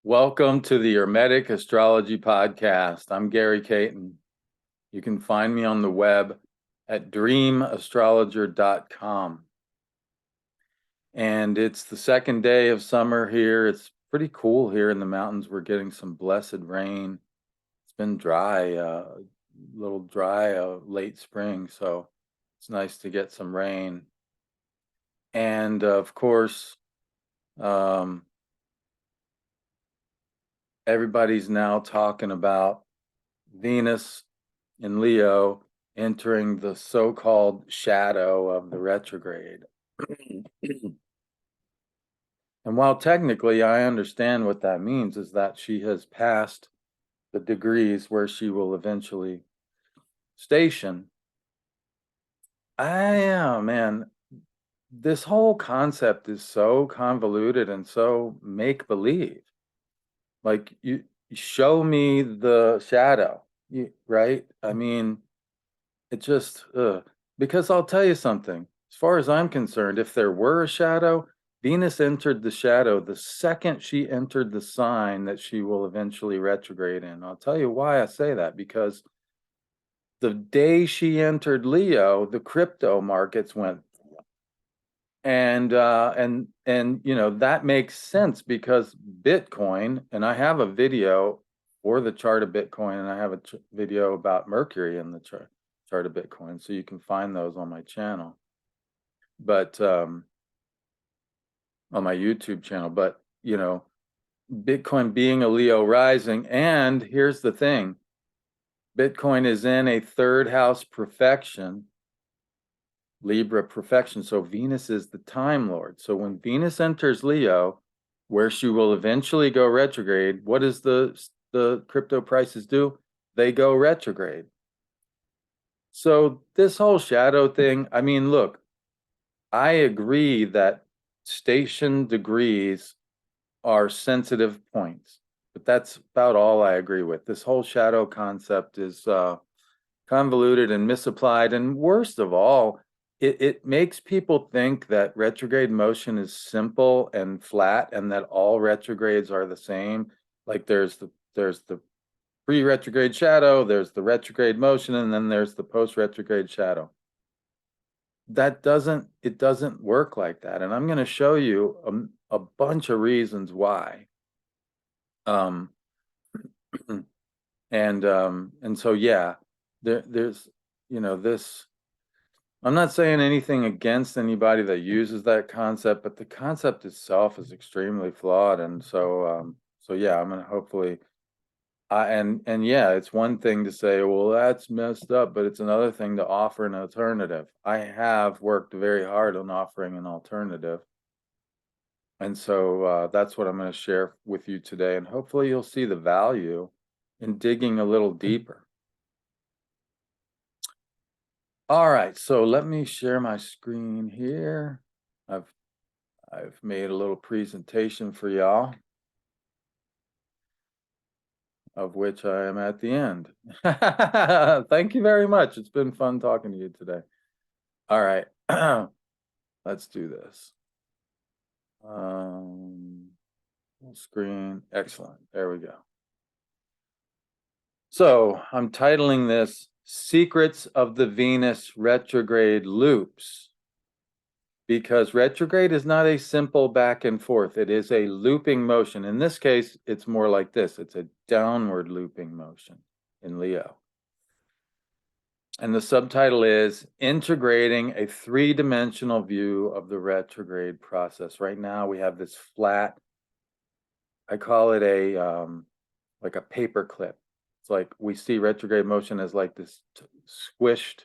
Welcome to the Hermetic Astrology Podcast. I'm Gary Caton. You can find me on the web at dreamastrologer.com. And it's the second day of summer here. It's pretty cool here in the mountains. We're getting some blessed rain. It's been dry, a little dry, late spring, so it's nice to get some rain. And of course, everybody's now talking about Venus in Leo entering the so-called shadow of the retrograde. And while technically I understand what that means, is that she has passed the degrees where she will eventually station. Man, this whole concept is so convoluted and so make-believe. Like, you show me the shadow, right? I mean, it just, because I'll tell you something, as far as I'm concerned, if there were a shadow, Venus entered the shadow the second she entered the sign that she will eventually retrograde in. I'll tell you why I say that, because the day she entered Leo, the crypto markets went, and that makes sense because Bitcoin, and I have a video for the chart of Bitcoin, and I have a video about Mercury in the chart of Bitcoin, so you can find those on my channel, but on my YouTube channel. But Bitcoin being a Leo rising, and here's the thing, Bitcoin is in a third house profection, Libra profection, so Venus is the time lord. So when Venus enters Leo, where she will eventually go retrograde, what does the crypto prices do? They go retrograde. So this whole shadow thing, I mean, look, I agree that station degrees are sensitive points, but that's about all I agree with. This whole shadow concept is convoluted and misapplied, and worst of all, it makes people think that retrograde motion is simple and flat and that all retrogrades are the same. Like there's the pre-retrograde shadow, there's the retrograde motion, and then there's the post-retrograde shadow. It doesn't work like that. And I'm going to show you a bunch of reasons why. And so, yeah, there's, this, I'm not saying anything against anybody that uses that concept, but the concept itself is extremely flawed. And so, yeah, I'm going to hopefully, and yeah, it's one thing to say, well, that's messed up, but it's another thing to offer an alternative. I have worked very hard on offering an alternative. And so that's what I'm going to share with you today. And hopefully you'll see the value in digging a little deeper. All right, so let me share my screen here. I've made a little presentation for y'all, of which I am at the end. Thank you very much. It's been fun talking to you today. All right, let's do this. Full screen, excellent. There we go. So I'm titling this Secrets of the Venus Retrograde Loops, because retrograde is not a simple back and forth. It is a looping motion. In this case, it's more like this. It's a downward looping motion in Leo. And the subtitle is Integrating a Three-Dimensional View of the Retrograde Process. Right now, we have this flat, I call it like a paper clip. It's like we see retrograde motion as like this squished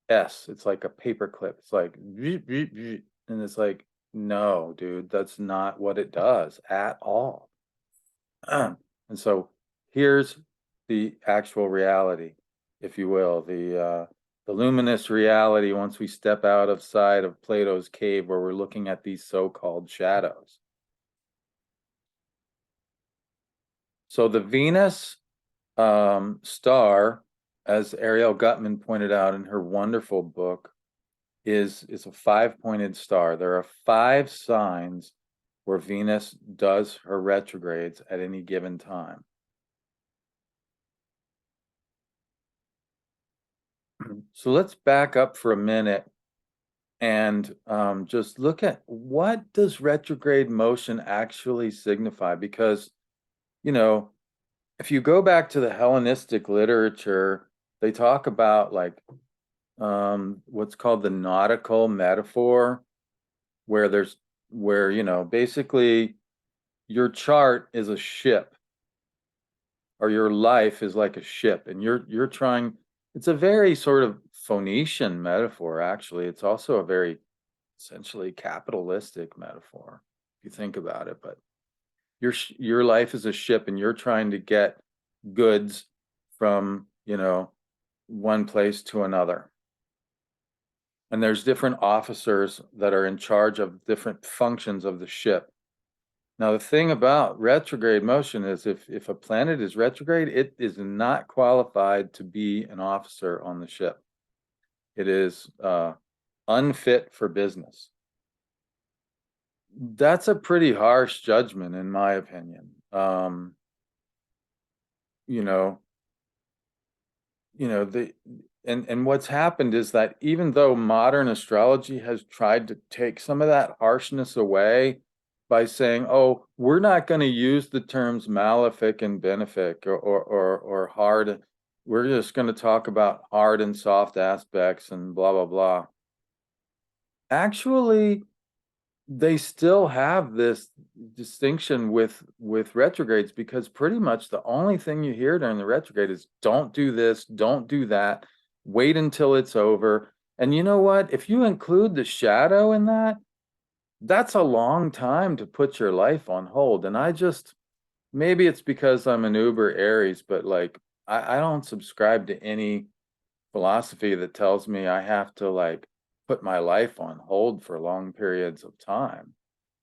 S. It's like a paper clip. It's like, and it's like, no, dude, that's not what it does at all. And so here's the actual reality, if you will, the luminous reality once we step out of sight of Plato's cave, where we're looking at these so-called shadows. So the Venus star, as Ariel Gutman pointed out in her wonderful book, is a five-pointed star. There are 5 signs where Venus does her retrogrades at any given time. So let's back up for a minute and just look at what does retrograde motion actually signify? Because, you know, if you go back to the Hellenistic literature, they talk about like what's called the nautical metaphor, where, you know, basically your chart is a ship, or your life is like a ship, and you're trying. It's a very sort of Phoenician metaphor, actually. It's also a very essentially capitalistic metaphor, if you think about it. But your life is a ship, and you're trying to get goods from, you know, one place to another. And there's different officers that are in charge of different functions of the ship. Now, the thing about retrograde motion is if a planet is retrograde, it is not qualified to be an officer on the ship. It is unfit for business. That's a pretty harsh judgment, in my opinion. You know, and what's happened is that even though modern astrology has tried to take some of that harshness away by saying, oh, we're not going to use the terms malefic and benefic or hard. We're just going to talk about hard and soft aspects and blah, blah, blah. Actually, they still have this distinction with retrogrades, because pretty much the only thing you hear during the retrograde is don't do this, don't do that, wait until it's over. And you know what? If you include the shadow in that, that's a long time to put your life on hold. And maybe it's because I'm an Uber Aries, but like I don't subscribe to any philosophy that tells me I have to like put my life on hold for long periods of time.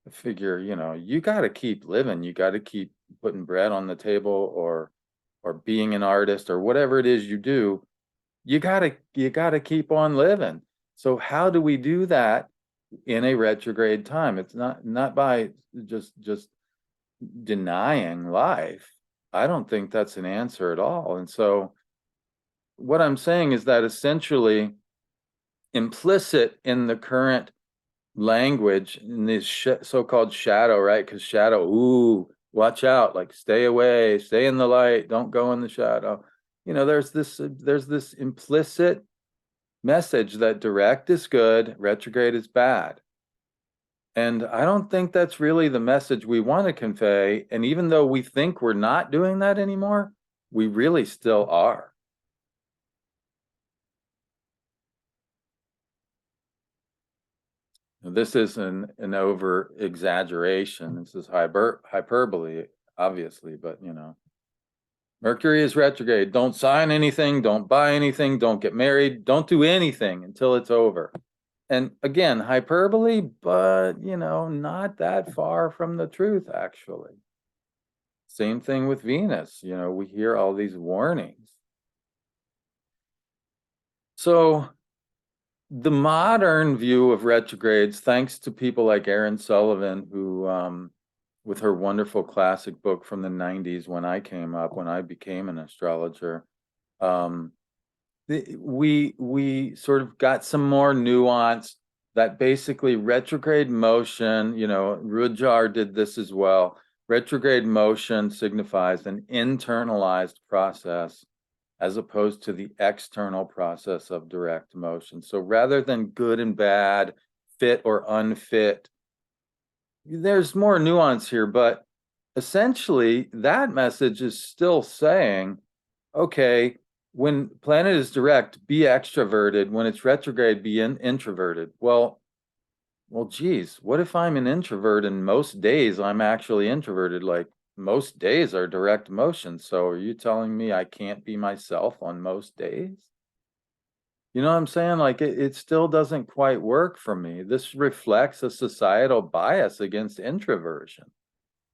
I figure, you know, you got to keep living. You got to keep putting bread on the table, or being an artist, or whatever it is you do. You got to keep on living. So how do we do that in a retrograde time? It's not by just denying life. I don't think that's an answer at all. And so what I'm saying is that essentially implicit in the current language, in this so-called shadow, right? Because shadow, ooh, watch out, like stay away, stay in the light, don't go in the shadow. You know, there's this implicit message that direct is good, retrograde is bad. And I don't think that's really the message we want to convey. And even though we think we're not doing that anymore, we really still are. This is an over exaggeration. This is hyperbole, obviously, but you know, Mercury is retrograde. Don't sign anything, don't buy anything, don't get married, don't do anything until it's over. And again, hyperbole, but you know, not that far from the truth, actually. Same thing with Venus. You know, we hear all these warnings. So the modern view of retrogrades, thanks to people like Erin Sullivan, who, with her wonderful classic book from the 90s, when I came up, when I became an astrologer, we sort of got some more nuance that basically retrograde motion, you know, Rudyard did this as well. Retrograde motion signifies an internalized process as opposed to the external process of direct motion. So rather than good and bad, fit or unfit, there's more nuance here, but essentially that message is still saying, okay, when planet is direct, be extroverted. When it's retrograde, be introverted. Well, geez, what if I'm an introvert and most days I'm actually introverted? Like most days are direct motion. So are you telling me I can't be myself on most days? You know what I'm saying? Like it still doesn't quite work for me. This reflects a societal bias against introversion,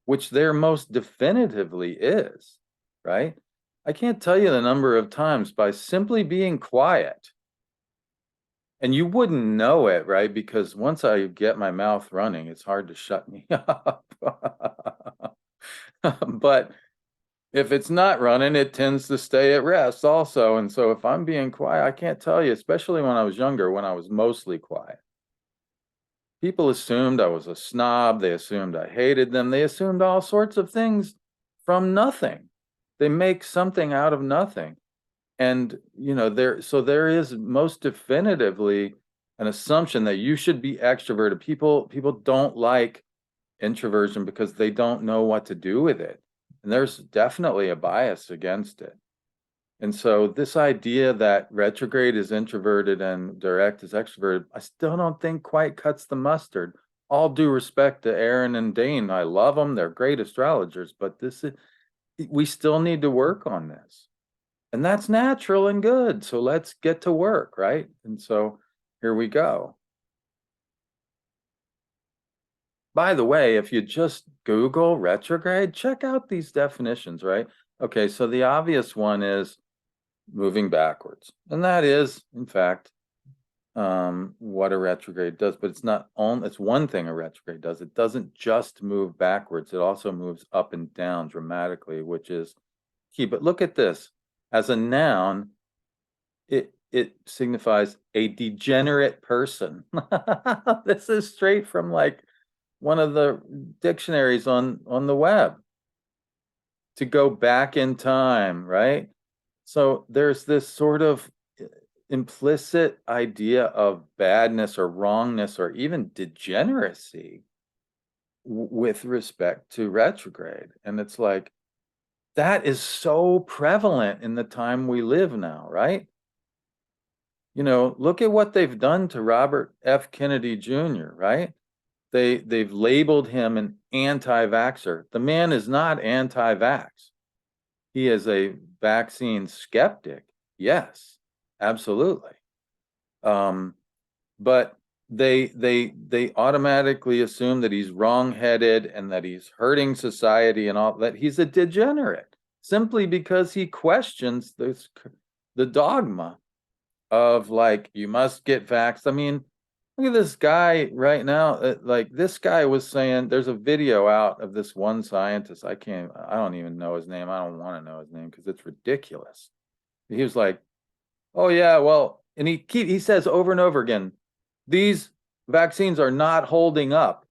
which there most definitively is, right? I can't tell you the number of times by simply being quiet, And you wouldn't know it, right? Because once I get my mouth running, it's hard to shut me up. But if it's not running, it tends to stay at rest also. And so if I'm being quiet, I can't tell you, especially when I was younger, when I was mostly quiet. People assumed I was a snob. They assumed I hated them. They assumed all sorts of things from nothing. They make something out of nothing. And, there is most definitively an assumption that you should be extroverted. People don't like introversion because they don't know what to do with it. And there's definitely a bias against it. And so this idea that retrograde is introverted and direct is extroverted, I still don't think quite cuts the mustard. All due respect to Aaron and Dane. I love them. They're great astrologers, but we still need to work on this. And that's natural and good. So let's get to work, right? And so here we go. By the way, if you just Google retrograde, check out these definitions, right? Okay, so the obvious one is moving backwards. And that is, in fact, what a retrograde does, but it's one thing a retrograde does. It doesn't just move backwards, it also moves up and down dramatically, which is key. But look at this. As a noun, it signifies a degenerate person. This is straight from like one of the dictionaries on the web. To go back in time, right? So there's this sort of implicit idea of badness or wrongness or even degeneracy with respect to retrograde. And it's like, that is so prevalent in the time we live now, right? Look at what they've done to Robert F. Kennedy Jr., right? They've labeled him an anti-vaxxer. The man is not anti-vax. He is a vaccine skeptic. Yes, absolutely. But they automatically assume that he's wrong-headed and that he's hurting society and all that. He's a degenerate simply because he questions the dogma of like, you must get vaxxed. I mean, look at this guy right now. Like this guy was saying, there's a video out of this one scientist. I don't even know his name. I don't want to know his name because it's ridiculous. He was like, oh yeah, well, and he says over and over again, these vaccines are not holding up,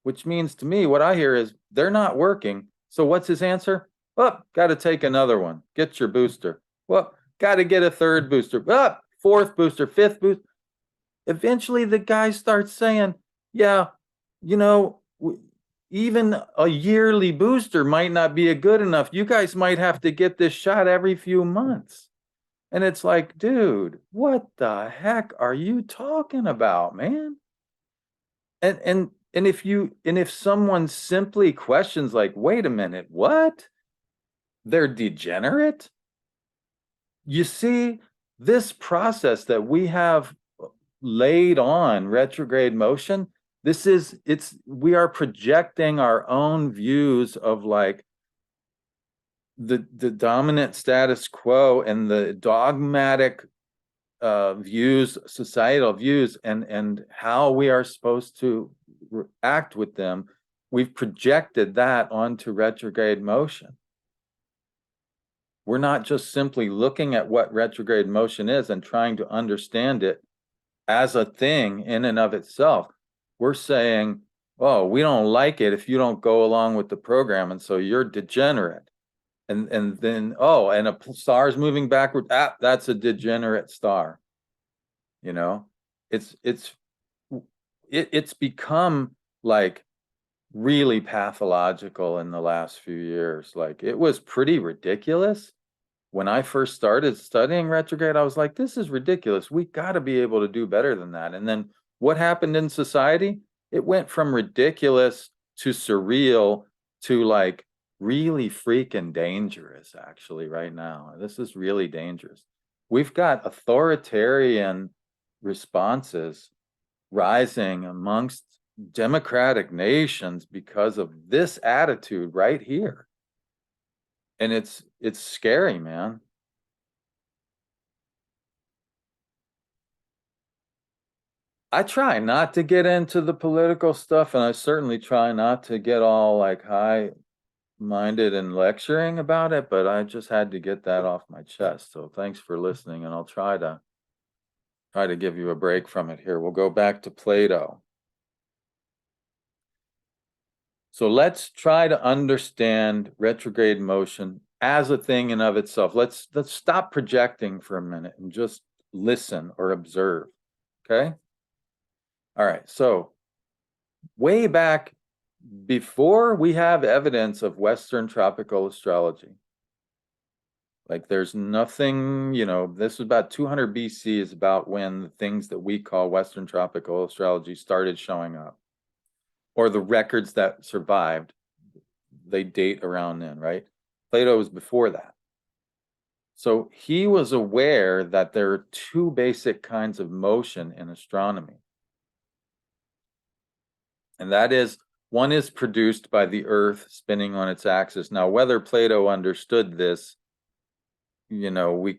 which means to me, what I hear is they're not working. So what's his answer? Well, got to take another one. Get your booster. Well, got to get a third booster. Fourth booster, fifth booster. Eventually the guy starts saying, yeah, you know, even a yearly booster might not be good enough. You guys might have to get this shot every few months. And it's like, dude, what the heck are you talking about, man? And if someone simply questions like, wait a minute, what? They're degenerate? You see, this process that we have laid on retrograde motion, we are projecting our own views of like the dominant status quo and the dogmatic views, societal views, and how we are supposed to act with them. We've projected that onto retrograde motion. We're not just simply looking at what retrograde motion is and trying to understand it as a thing in and of itself. We're saying, oh, we don't like it if you don't go along with the program, and so you're degenerate. And then, oh, and a star is moving backward. That's a degenerate star. It's become like really pathological in the last few years. Like it was pretty ridiculous when I first started studying retrograde. I was like, this is ridiculous. We got to be able to do better than that. And then what happened in society? It went from ridiculous to surreal to like really freaking dangerous, actually, right now. This is really dangerous. We've got authoritarian responses rising amongst democratic nations because of this attitude right here. And it's scary, man. I try not to get into the political stuff, and I certainly try not to get all like high-minded and lecturing about it, but I just had to get that off my chest. So thanks for listening, and I'll try to give you a break from it here. We'll go back to Plato. So let's try to understand retrograde motion as a thing in of itself. Let's stop projecting for a minute and just listen or observe. Okay? All right. So way back before we have evidence of Western tropical astrology, like there's nothing, this is about 200 BC is about when the things that we call Western tropical astrology started showing up, or the records that survived, they date around then, right? Plato was before that. So he was aware that there are two basic kinds of motion in astronomy. And that is, one is produced by the Earth spinning on its axis. Now, whether Plato understood this, we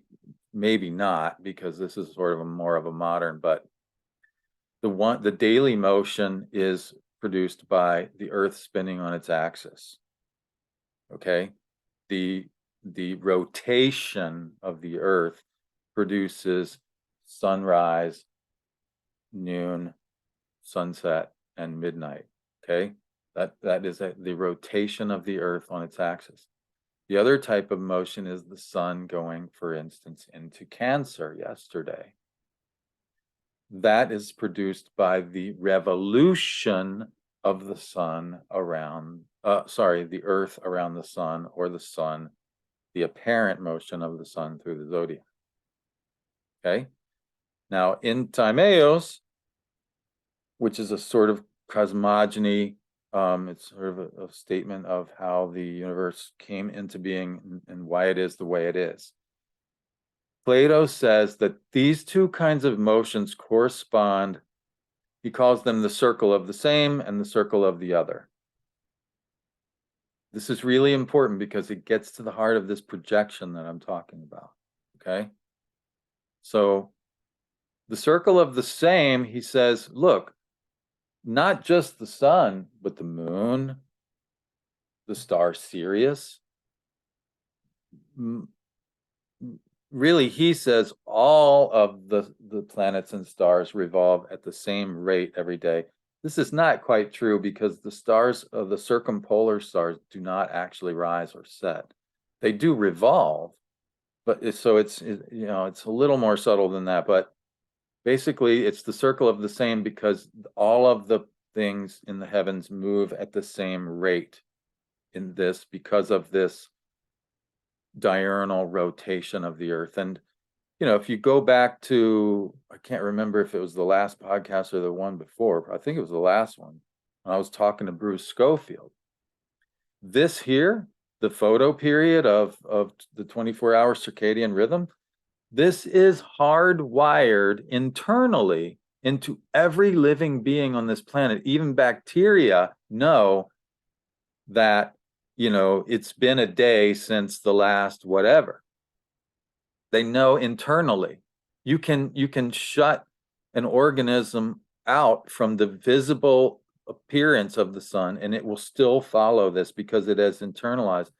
maybe not, because this is sort of more of a modern, but the daily motion is produced by the Earth spinning on its axis. Okay? The rotation of the Earth produces sunrise, noon, sunset, and midnight. Okay, that is the rotation of the Earth on its axis. The other type of motion is the sun going, for instance, into Cancer yesterday. That is produced by the revolution of the sun around, the Earth around the sun, or the sun, the apparent motion of the sun through the zodiac. Okay. Now, in Timaeus, which is a sort of cosmogony, it's sort of a statement of how the universe came into being and why it is the way it is. Plato says that these two kinds of motions correspond. He calls them the circle of the same and the circle of the other. This is really important because it gets to the heart of this projection that I'm talking about. Okay. So the circle of the same, he says, look, not just the sun, but the moon, the star Sirius. Really, he says all of the planets and stars revolve at the same rate every day. This is not quite true because the stars of the circumpolar stars do not actually rise or set. They do revolve, but it's a little more subtle than that. But basically, it's the circle of the same because all of the things in the heavens move at the same rate in this because of this diurnal rotation of the Earth. And, if you go back to, I can't remember if it was the last podcast or the one before, I think it was the last one, when I was talking to Bruce Schofield. This here, the photo period of the 24-hour circadian rhythm, this is hardwired internally into every living being on this planet. Even bacteria know that, it's been a day since the last whatever. They know internally. You can shut an organism out from the visible appearance of the sun, and it will still follow this because it has internalized.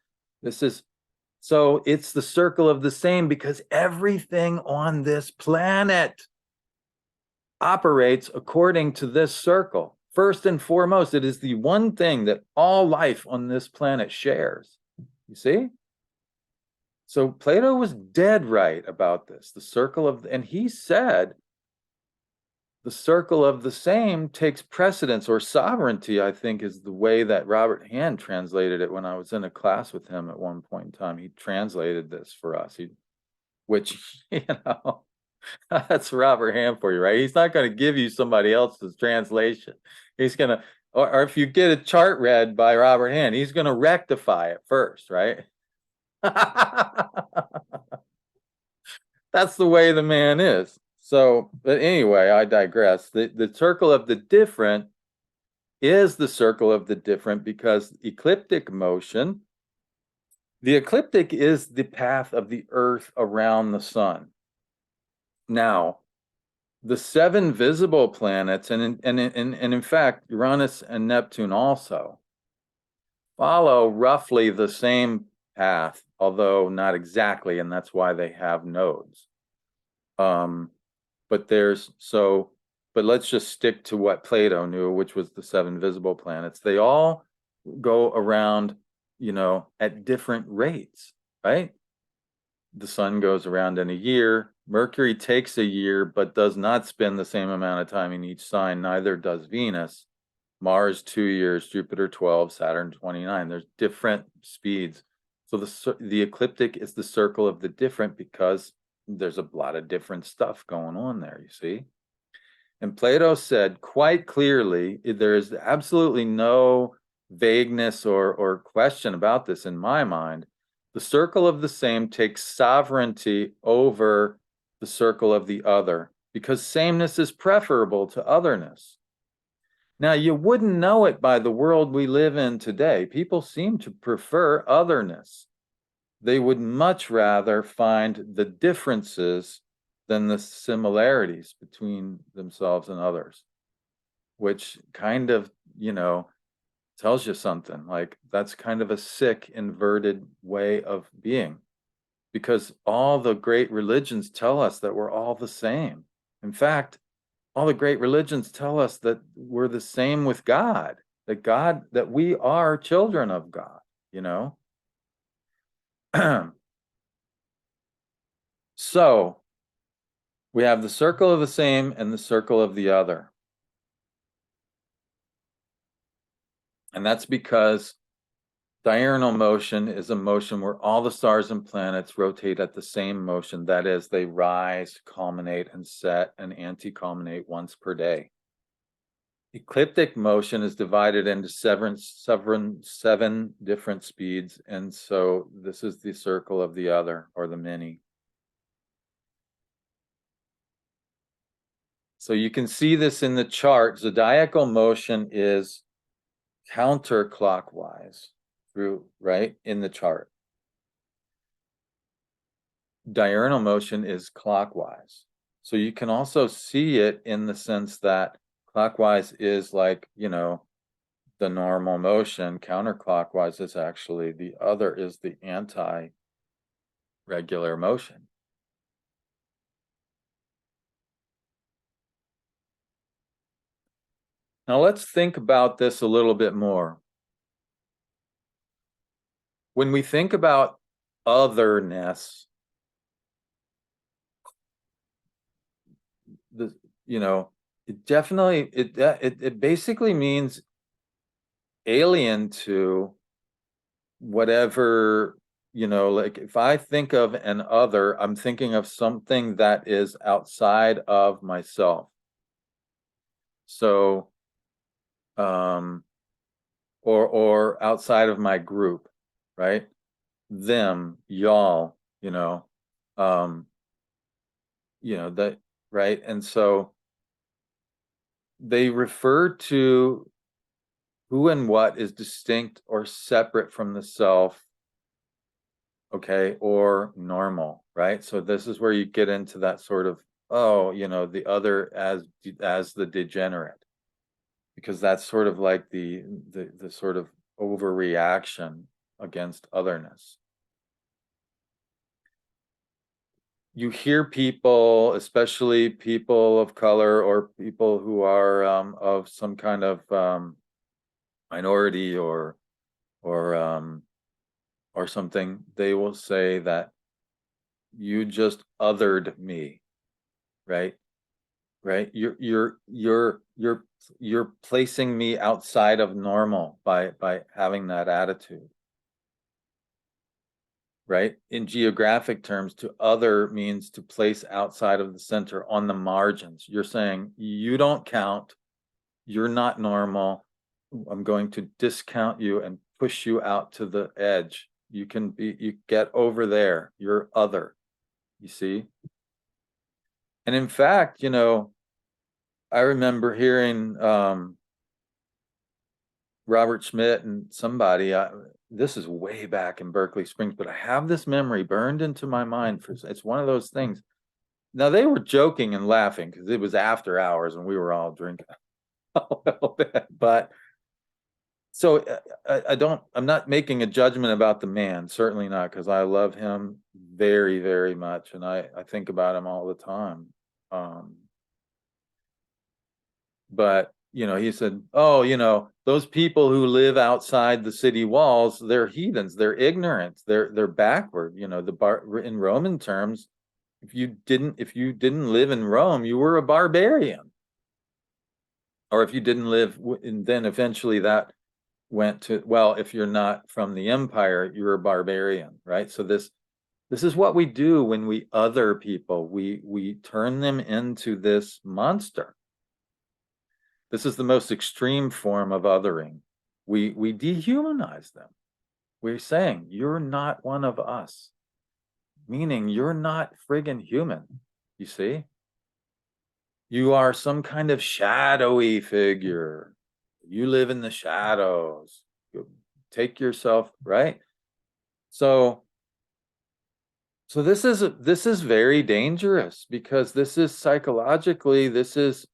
So it's the circle of the same because everything on this planet operates according to this circle. First and foremost, it is the one thing that all life on this planet shares. You see? So Plato was dead right about this. And he said the circle of the same takes precedence, or sovereignty, I think, is the way that Robert Hand translated it when I was in a class with him at one point in time. He translated this for us, which, that's Robert Hand for you, right? He's not going to give you somebody else's translation. He's going to, or if you get a chart read by Robert Hand, he's going to rectify it first, right? That's the way the man is. So, but anyway, I digress. The circle of the different is the circle of the different because ecliptic motion, the ecliptic is the path of the Earth around the sun. Now, The seven visible planets, and in fact, Uranus and Neptune also follow roughly the same path, although not exactly, and that's why they have nodes. Um, but there's so, but let's just stick to what Plato knew, which was the seven visible planets. They all go around, at different rates, right? The sun goes around in a year. Mercury takes a year, but does not spend the same amount of time in each sign. Neither does Venus. Mars 2 years, Jupiter 12, Saturn 29. There's different speeds. So the ecliptic is the circle of the different because there's a lot of different stuff going on there, you see? And Plato said quite clearly, there is absolutely no vagueness or question about this in my mind. The circle of the same takes sovereignty over the circle of the other because sameness is preferable to otherness. Now, you wouldn't know it by the world we live in today. People seem to prefer otherness. They would much rather find the differences than the similarities between themselves and others, which kind of, tells you something. Like that's kind of a sick, inverted way of being, because all the great religions tell us that we're all the same. In fact, all the great religions tell us that we're the same with God, that we are children of God, you know? So we have the circle of the same and the circle of the other. And that's because diurnal motion is a motion where all the stars and planets rotate at the same motion. That is, they rise, culminate, and set and anti-culminate once per day. Ecliptic motion is divided into seven different speeds, and so this is the circle of the other, or the many. So you can see this in the chart. Zodiacal motion is counterclockwise through, right, in the chart. Diurnal motion is clockwise. So you can also see it in the sense that clockwise is like, the normal motion. Counterclockwise is actually the other, is the anti-regular motion. Now let's think about this a little bit more. When we think about otherness, it definitely, it basically means alien to whatever, like if I think of an other, I'm thinking of something that is outside of myself. So, or outside of my group, right? Them, y'all, that, right? And so they refer to who and what is distinct or separate from the self, okay, or normal, right? So this is where you get into that sort of, the other as the degenerate, because that's sort of like the sort of overreaction against otherness. You hear people, especially people of color or people who are of some kind of minority or something, they will say that you just othered me, right? Right? You're placing me outside of normal by having that attitude. Right? In geographic terms, to other means to place outside of the center, on the margins. You're saying you don't count, you're not normal. I'm going to discount you and push you out to the edge. You get over there. You're other, you see? And in fact, I remember hearing Robert Schmidt and somebody, this is way back in Berkeley Springs, but I have this memory burned into my mind. It's one of those things. now they were joking and laughing because it was after hours and we were all drinking a little bit. But so I'm not making a judgment about the man, certainly not, because I love him very, very much. And I think about him all the time. But, he said, oh, those people who live outside the city walls, they're heathens, they're ignorant, they're backward. In Roman terms, if you didn't live in Rome, you were a barbarian. Or if you didn't live, and then eventually that went to, well, if you're not from the empire, you're a barbarian, right? So this is what we do when we other people. We turn them into this monster. This is the most extreme form of othering. We dehumanize them. We're saying, you're not one of us, meaning you're not friggin' human, you see? You are some kind of shadowy figure. You live in the shadows. You take yourself, right? So this is very dangerous, because this is psychologically, this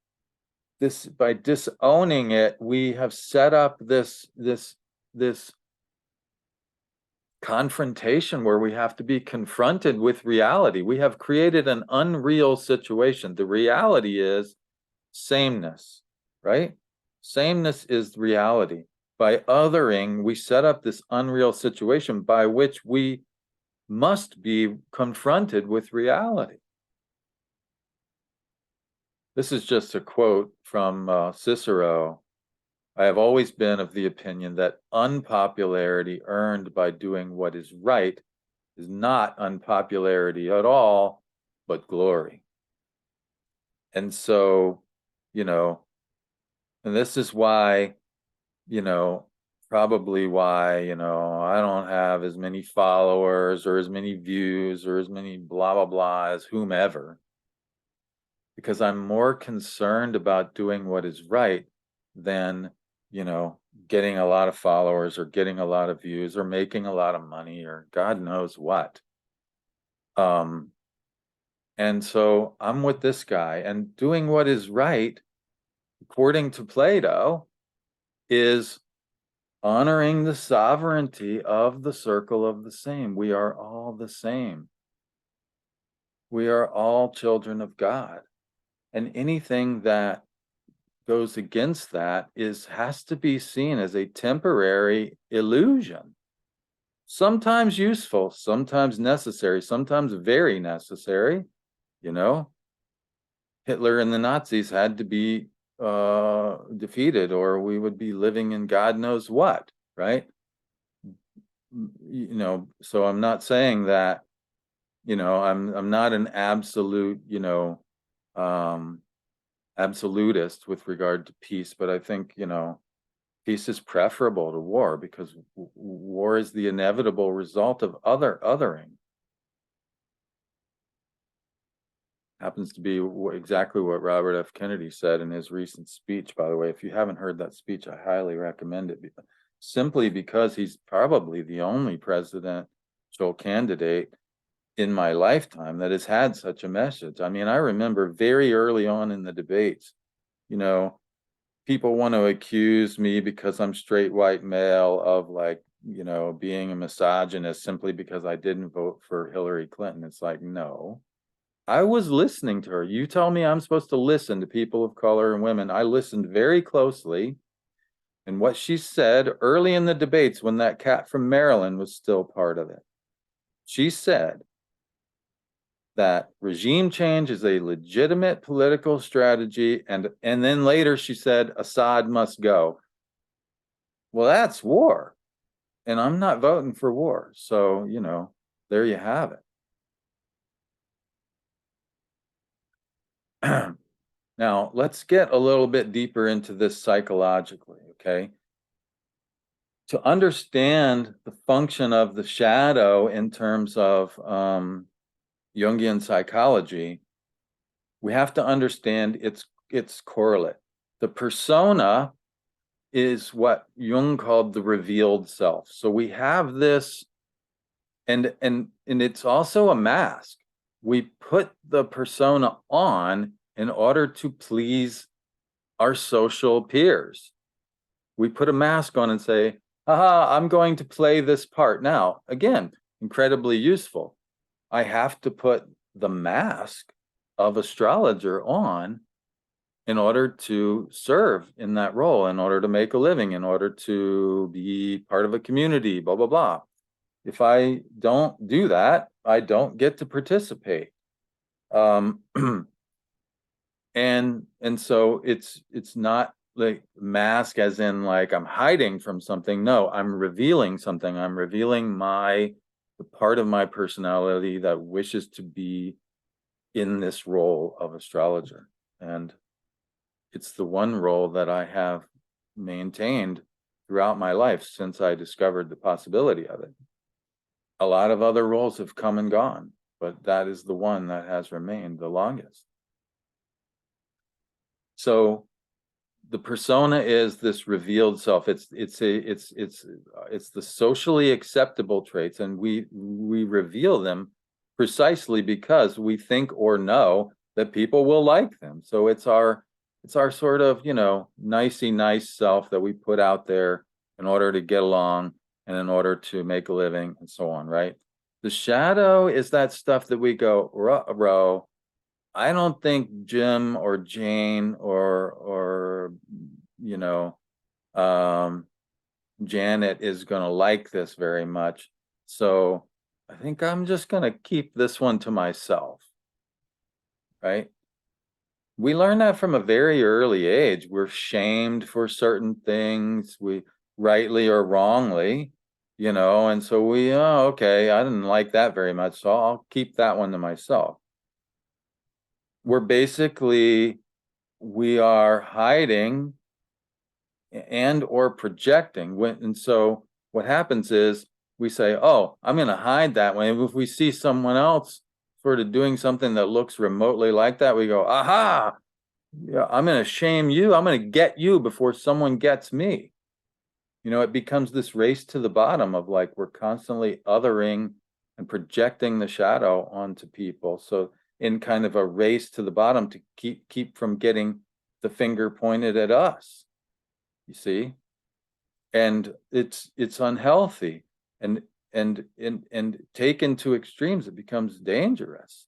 by disowning it, we have set up this confrontation where we have to be confronted with reality. We have created an unreal situation. The reality is sameness, right? Sameness is reality. By othering, we set up this unreal situation by which we must be confronted with reality. This is just a quote from Cicero. I have always been of the opinion that unpopularity earned by doing what is right is not unpopularity at all, but glory. And so, and this is why, probably why, I don't have as many followers or as many views or as many blah, blah, blah as whomever, because I'm more concerned about doing what is right than, getting a lot of followers or getting a lot of views or making a lot of money or God knows what. And so I'm with this guy, and doing what is right, according to Plato, is honoring the sovereignty of the circle of the same. We are all the same. We are all children of God. And anything that goes against that has to be seen as a temporary illusion. Sometimes useful, sometimes necessary, sometimes very necessary. Hitler and the Nazis had to be defeated, or we would be living in God knows what, right? So I'm not saying that, I'm not an absolute, absolutist with regard to peace, but I think, peace is preferable to war, because war is the inevitable result of othering. Happens to be exactly what Robert F. Kennedy said in his recent speech. By the way, if you haven't heard that speech, I highly recommend it, simply because he's probably the only presidential candidate in my lifetime that has had such a message. I mean, I remember very early on in the debates, people want to accuse me because I'm straight white male of being a misogynist simply because I didn't vote for Hillary Clinton. It's like, no, I was listening to her. You tell me I'm supposed to listen to people of color and women. I listened very closely. And what she said early in the debates, when that cat from Maryland was still part of it, she said that regime change is a legitimate political strategy. And then later she said, Assad must go. Well, that's war. And I'm not voting for war. So, there you have it. Now, let's get a little bit deeper into this psychologically, okay? To understand the function of the shadow in terms of Jungian psychology, we have to understand its correlate. The persona is what Jung called the revealed self. So we have this, and it's also a mask. we put the persona on in order to please our social peers. We put a mask on and say, haha, I'm going to play this part. Now, again, incredibly useful. I have to put the mask of astrologer on in order to serve in that role, in order to make a living, in order to be part of a community, blah, blah, blah. If I don't do that, I don't get to participate. And so it's not like mask as in like I'm hiding from something. No, I'm revealing something. I'm revealing the part of my personality that wishes to be in this role of astrologer. And it's the one role that I have maintained throughout my life since I discovered the possibility of it. A lot of other roles have come and gone, but that is the one that has remained the longest. So the persona is this revealed self. It's the socially acceptable traits, and we reveal them precisely because we think or know that people will like them. So it's our sort of, nicey nice self that we put out there in order to get along and in order to make a living and so on, right? The shadow is that stuff that we go, ruh-roh, I don't think Jim or Jane or Janet is going to like this very much. So I think I'm just going to keep this one to myself, right? We learn that from a very early age. We're shamed for certain things, we rightly or wrongly, and so okay, I didn't like that very much, so I'll keep that one to myself. We are hiding and or projecting. And so what happens is we say, oh, I'm going to hide that way. If we see someone else sort of doing something that looks remotely like that, we go, aha, yeah, I'm going to shame you. I'm going to get you before someone gets me. It becomes this race to the bottom of like, we're constantly othering and projecting the shadow onto people. So in kind of a race to the bottom to keep from getting the finger pointed at us, you see, and it's unhealthy, and taken to extremes, it becomes dangerous.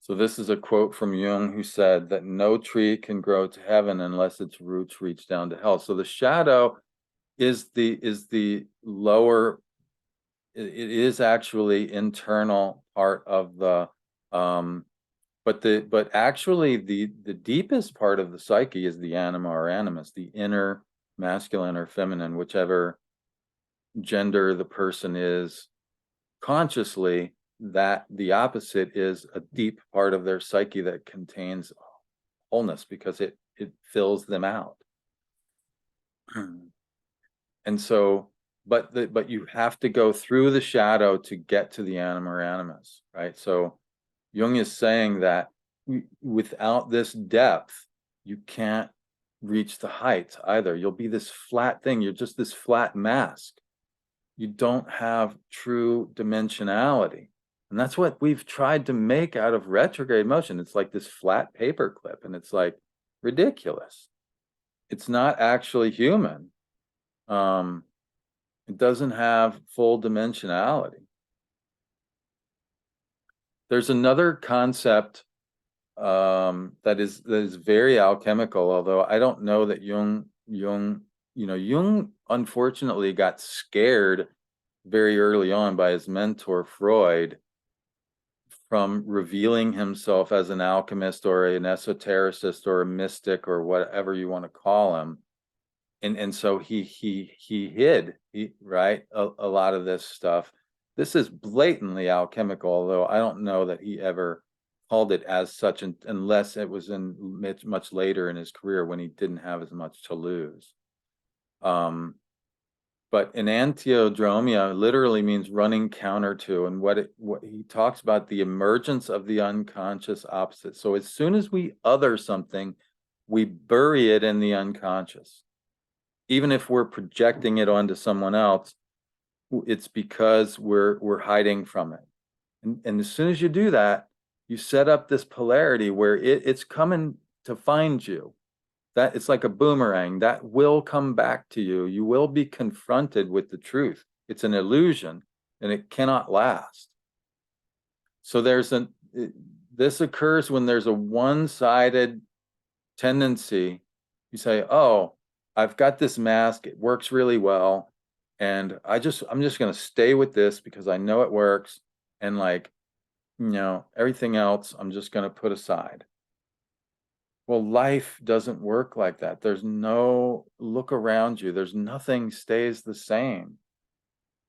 So this is a quote from Jung, who said that no tree can grow to heaven unless its roots reach down to hell. So the shadow is the lower. It is actually internal part of the, but actually the deepest part of the psyche is the anima or animus, the inner masculine or feminine, whichever gender the person is consciously. That the opposite is a deep part of their psyche that contains wholeness because it fills them out. And so, but you have to go through the shadow to get to the anima or animus, right? So Jung is saying that without this depth, you can't reach the heights either. You'll be this flat thing. You're just this flat mask. You don't have true dimensionality. And that's what we've tried to make out of retrograde motion. It's like this flat paper clip, and it's like ridiculous. It's not actually human. It doesn't have full dimensionality. There's another concept that is very alchemical, although I don't know that Jung unfortunately got scared very early on by his mentor Freud from revealing himself as an alchemist or an esotericist or a mystic or whatever you want to call him. And so he hid, right, a lot of this stuff. This is blatantly alchemical, although I don't know that he ever called it as such, unless it was in much later in his career when he didn't have as much to lose. But enantiodromia literally means running counter to, and what he talks about, the emergence of the unconscious opposite. So as soon as we other something, we bury it in the unconscious. Even if we're projecting it onto someone else, it's because we're hiding from it. And as soon as you do that, you set up this polarity where it's coming to find you. That it's like a boomerang that will come back to you. You will be confronted with the truth. It's an illusion and it cannot last. So this occurs when there's a one-sided tendency. You say, oh, I've got this mask, it works really well, and I'm just going to stay with this because I know it works, and like, everything else I'm just going to put aside. Well, life doesn't work like that. There's no look around you. There's nothing stays the same,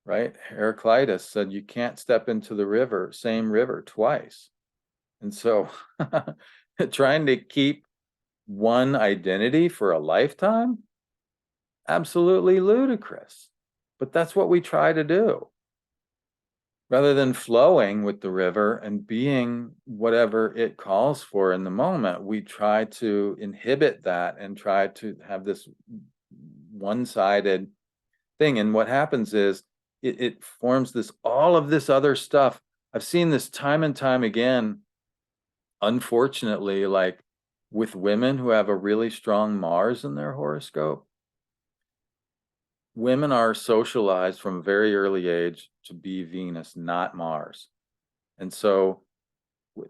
right? Heraclitus said you can't step into the same river twice. And so trying to keep one identity for a lifetime, absolutely ludicrous. But that's what we try to do. Rather than flowing with the river and being whatever it calls for in the moment, we try to inhibit that and try to have this one-sided thing. And what happens is it forms all of this other stuff. I've seen this time and time again, unfortunately, like with women who have a really strong Mars in their horoscope. Women are socialized from a very early age to be Venus, not Mars. And so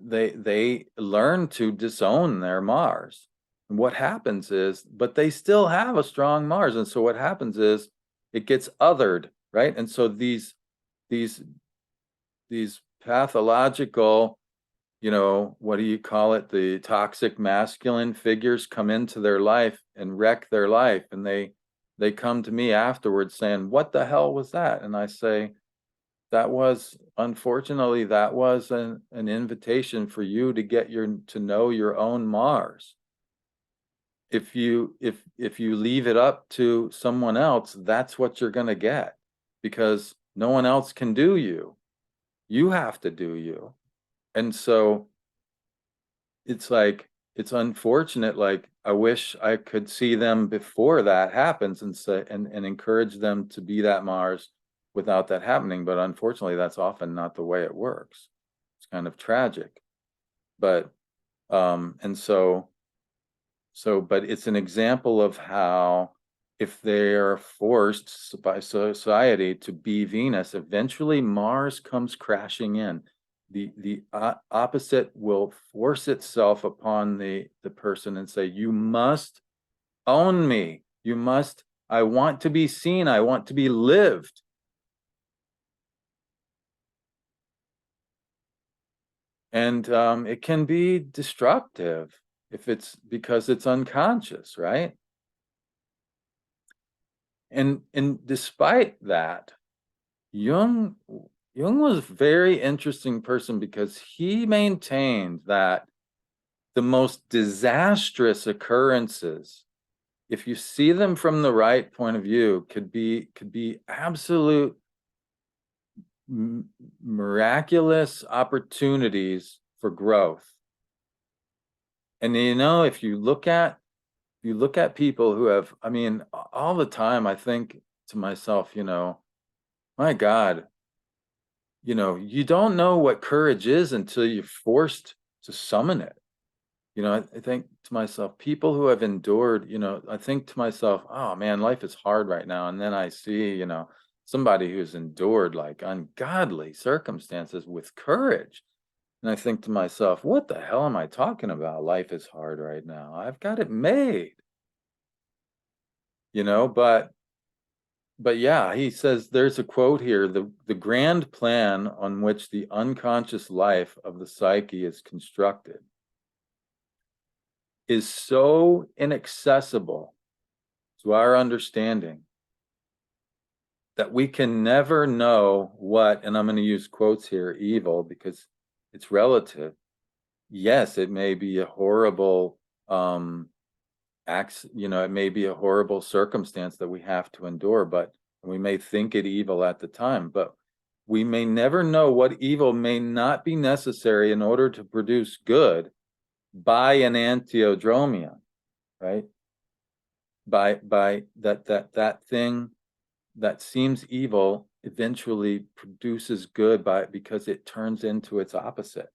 they learn to disown their Mars. And what happens is, but they still have a strong Mars. And so what happens is it gets othered, right? And so these pathological, what do you call it? The toxic masculine figures come into their life and wreck their life. And they come to me afterwards saying, what the hell was that? And I say, unfortunately, that was an invitation for you to get to know your own Mars. If you leave it up to someone else, that's what you're going to get, because no one else can do you. You have to do you. And so it's like, it's unfortunate. Like, I wish I could see them before that happens and say, and encourage them to be that Mars without that happening. But unfortunately, that's often not the way it works. It's kind of tragic. But, and so, but it's an example of how, if they are forced by society to be Venus, eventually Mars comes crashing in. The opposite will force itself upon the person and say, you must own me. I want to be seen. I want to be lived. And it can be destructive if it's because it's unconscious, right? And despite that, Jung was a very interesting person, because he maintained that the most disastrous occurrences, if you see them from the right point of view, could be absolute miraculous opportunities for growth. And if you look at people who have, I mean, all the time, I think to myself, my God, you don't know what courage is until you're forced to summon it. I think to myself, people who have endured, I think to myself, oh man, life is hard right now. And then I see, somebody who's endured like ungodly circumstances with courage. And I think to myself, what the hell am I talking about? Life is hard right now. I've got it made. But yeah, he says, there's a quote here, the grand plan on which the unconscious life of the psyche is constructed is so inaccessible to our understanding that we can never know what, and I'm going to use quotes here, evil, because it's relative. Yes, it may be a horrible it may be a horrible circumstance that we have to endure, but we may think it evil at the time, but we may never know what evil may not be necessary in order to produce good by an antiodromia, right? By that thing that seems evil eventually produces good because it turns into its opposite.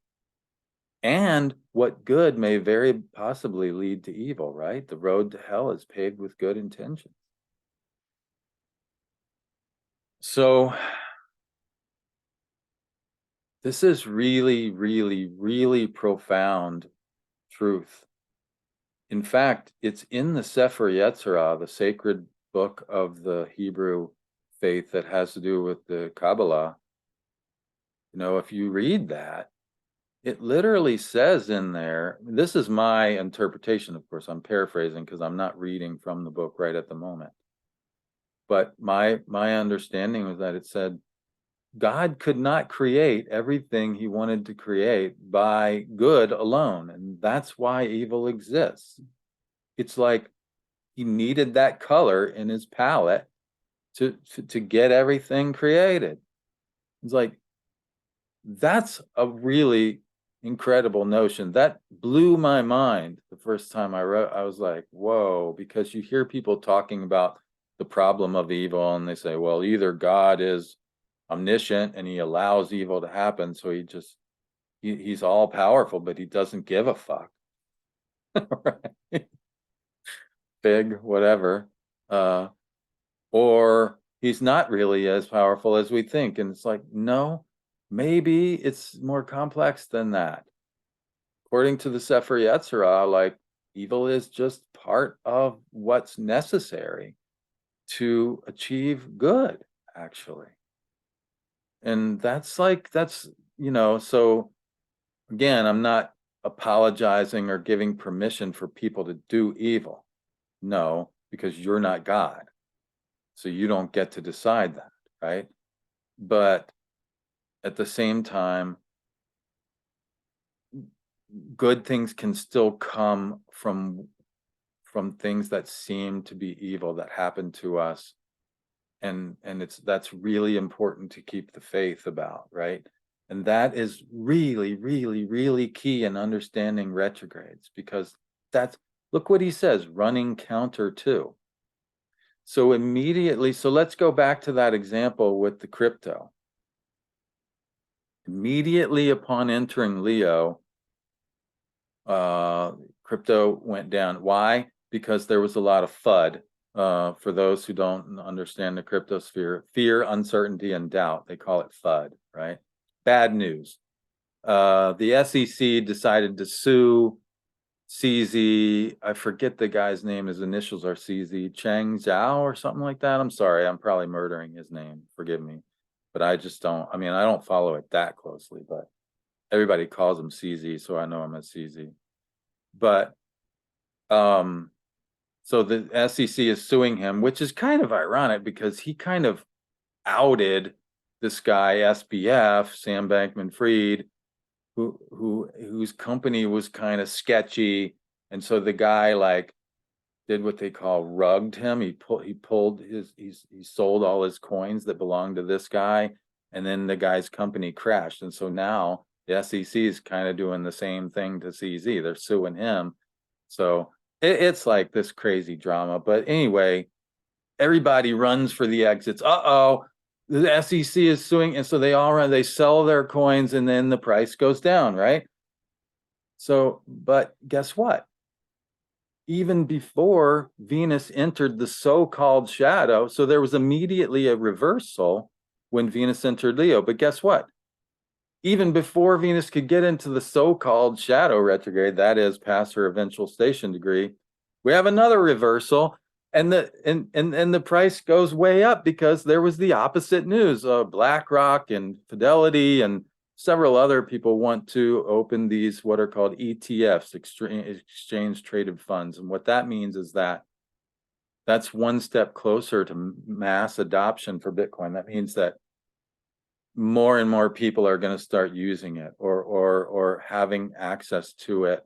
And what good may very possibly lead to evil, right? The road to hell is paved with good intentions. So this is really, really, really profound truth. In fact, it's in the Sefer Yetzirah, the sacred book of the Hebrew faith that has to do with the Kabbalah. You know, if you read that, it literally says in there, this is my interpretation, of course, I'm paraphrasing because I'm not reading from the book right at the moment. But my understanding was that it said, God could not create everything he wanted to create by good alone. And that's why evil exists. It's like he needed that color in his palette to get everything created. It's like, that's a really incredible notion. That blew my mind the first time I wrote. I was like, whoa, because you hear people talking about the problem of evil and they say, well, either God is omniscient and he allows evil to happen, so he's all powerful, but he doesn't give a fuck. Right? Big, whatever. Or he's not really as powerful as we think. And it's like, no, maybe it's more complex than that. According to the Sefer Yetzirah, like, evil is just part of what's necessary to achieve good, actually. And that's, so again, I'm not apologizing or giving permission for people to do evil. No, because you're not God. So you don't get to decide that, right? But at the same time, good things can still come from things that seem to be evil that happen to us. And that's really important to keep the faith about, right? And that is really, really, really key in understanding retrogrades, because look what he says, running counter to. So immediately, so let's go back to that example with the crypto. Immediately upon entering Leo, crypto went down. Why? Because there was a lot of FUD. For those who don't understand the cryptosphere, fear, uncertainty, and doubt. They call it FUD, right? Bad news. The SEC decided to sue CZ. I forget the guy's name. His initials are CZ, Chang Zhao or something like that. I'm sorry. I'm probably murdering his name. Forgive me. But I just don't, I mean, I don't follow it that closely, but everybody calls him CZ, so I know him as CZ. But so the SEC is suing him, which is kind of ironic because he kind of outed this guy, SBF, Sam Bankman-Fried, whose company was kind of sketchy. And so the guy like did what they call rugged him. He sold all his coins that belonged to this guy, and then the guy's company crashed. And so now the SEC is kind of doing the same thing to CZ. They're suing him. So it's like this crazy drama. But anyway, everybody runs for the exits. Uh-oh, the SEC is suing. And so they all run, they sell their coins, and then the price goes down, right? So, but guess what? Even before Venus entered the so-called shadow, so there was immediately a reversal when Venus entered Leo. But guess what? Even before Venus could get into the so-called shadow retrograde, that is, past her eventual station degree, we have another reversal, and the price goes way up because there was the opposite news. BlackRock and Fidelity and several other people want to open these what are called ETFs, exchange traded funds. And what that means is that that's one step closer to mass adoption for Bitcoin. That means that more and more people are going to start using it or having access to it.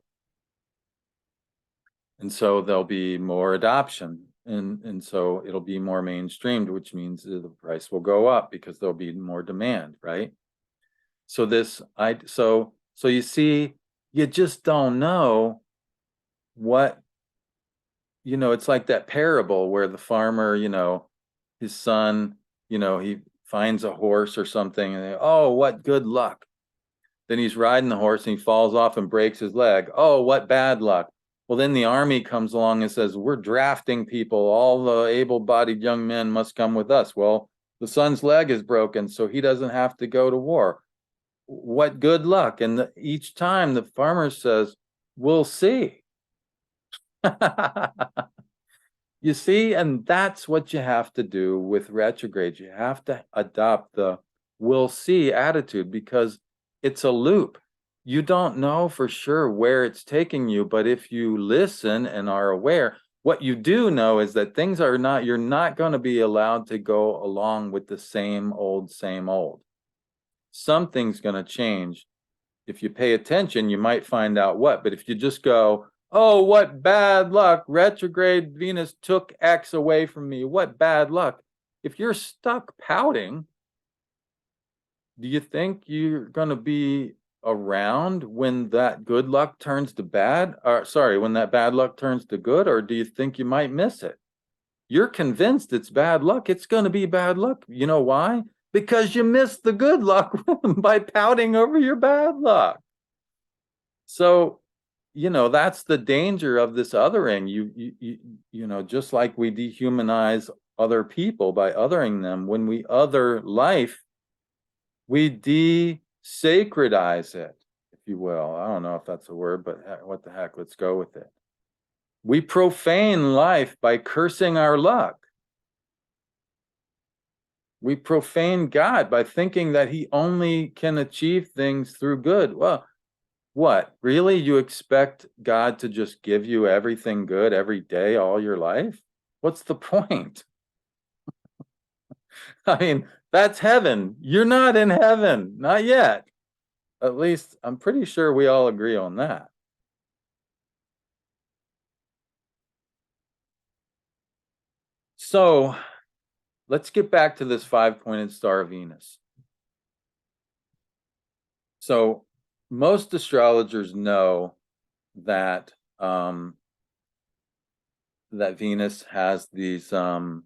And so there'll be more adoption. And so it'll be more mainstreamed, which means the price will go up because there'll be more demand, right? So so you see, you just don't know what, it's like that parable where the farmer, his son, finds a horse or something, and they, oh, what good luck. Then he's riding the horse and he falls off and breaks his leg. Oh, what bad luck. Well, then the army comes along and says, we're drafting people. All the able-bodied young men must come with us. Well, the son's leg is broken, so he doesn't have to go to war. What good luck. And each time the farmer says, we'll see. You see, and that's what you have to do with retrograde. You have to adopt the we'll see attitude, because it's a loop. You don't know for sure where it's taking you, but if you listen and are aware, what you do know is that things are not, you're not going to be allowed to go along with the same old, same old. Something's going to change. If you pay attention, you might find out what, but if you just go, oh, what bad luck, retrograde Venus took X away from me, what bad luck. If you're stuck pouting, do you think you're going to be around when that good luck turns to bad? Or sorry, when that bad luck turns to good, or do you think you might miss it? You're convinced it's bad luck. It's going to be bad luck. You know why? Because you missed the good luck by pouting over your bad luck. So, you know, that's the danger of this othering. You know, just like we dehumanize other people by othering them, when we other life, we de-sacredize it, if you will. I don't know if that's a word, but what the heck, let's go with it. We profane life by cursing our luck. We profane God by thinking that he only can achieve things through good. Well, what? Really? You expect God to just give you everything good every day, all your life? What's the point? I mean, that's heaven. You're not in heaven. Not yet. At least I'm pretty sure we all agree on that. So let's get back to this five-pointed star of Venus. So most astrologers know that that Venus has these 5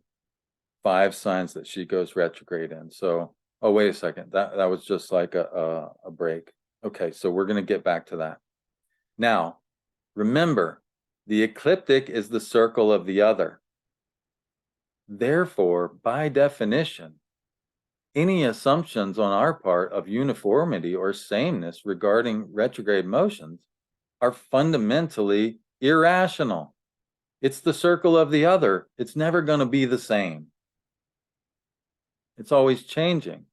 signs that she goes retrograde in. So, oh, wait a second. That was just like a break. Okay, so we're going to get back to that. Now, remember, the ecliptic is the circle of the other. Therefore, by definition, any assumptions on our part of uniformity or sameness regarding retrograde motions are fundamentally irrational. It's the circle of the other. It's never going to be the same. It's always changing.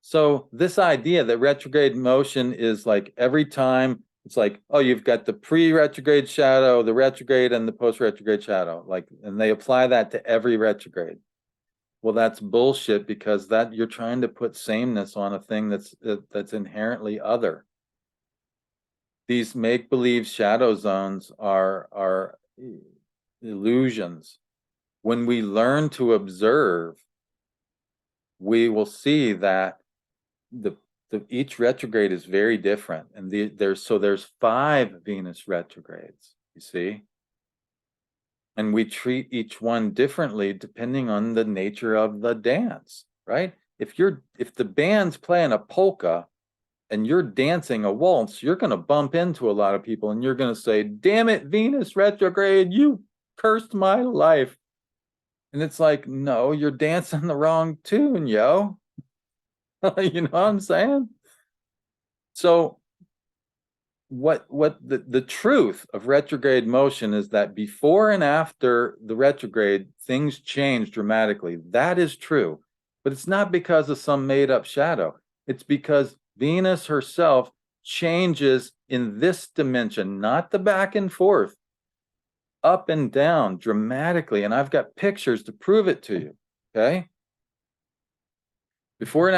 So this idea that retrograde motion is like every time, it's like, oh, you've got the pre-retrograde shadow, the retrograde, and the post-retrograde shadow, like, and they apply that to every retrograde. Well, that's bullshit, because that you're trying to put sameness on a thing that's inherently other. These make-believe shadow zones are illusions. When we learn to observe, we will see that each retrograde is very different, and there's 5 Venus retrogrades, you see, and we treat each one differently depending on the nature of the dance, right? If the band's playing a polka and you're dancing a waltz, you're going to bump into a lot of people and you're going to say, damn it, Venus retrograde, you cursed my life. And it's like, no, you're dancing the wrong tune, yo. You know what I'm saying? So what the truth of retrograde motion is that before and after the retrograde, things change dramatically. That is true. But it's not because of some made-up shadow. It's because Venus herself changes in this dimension, not the back and forth, up and down dramatically. And I've got pictures to prove it to you, okay? Before and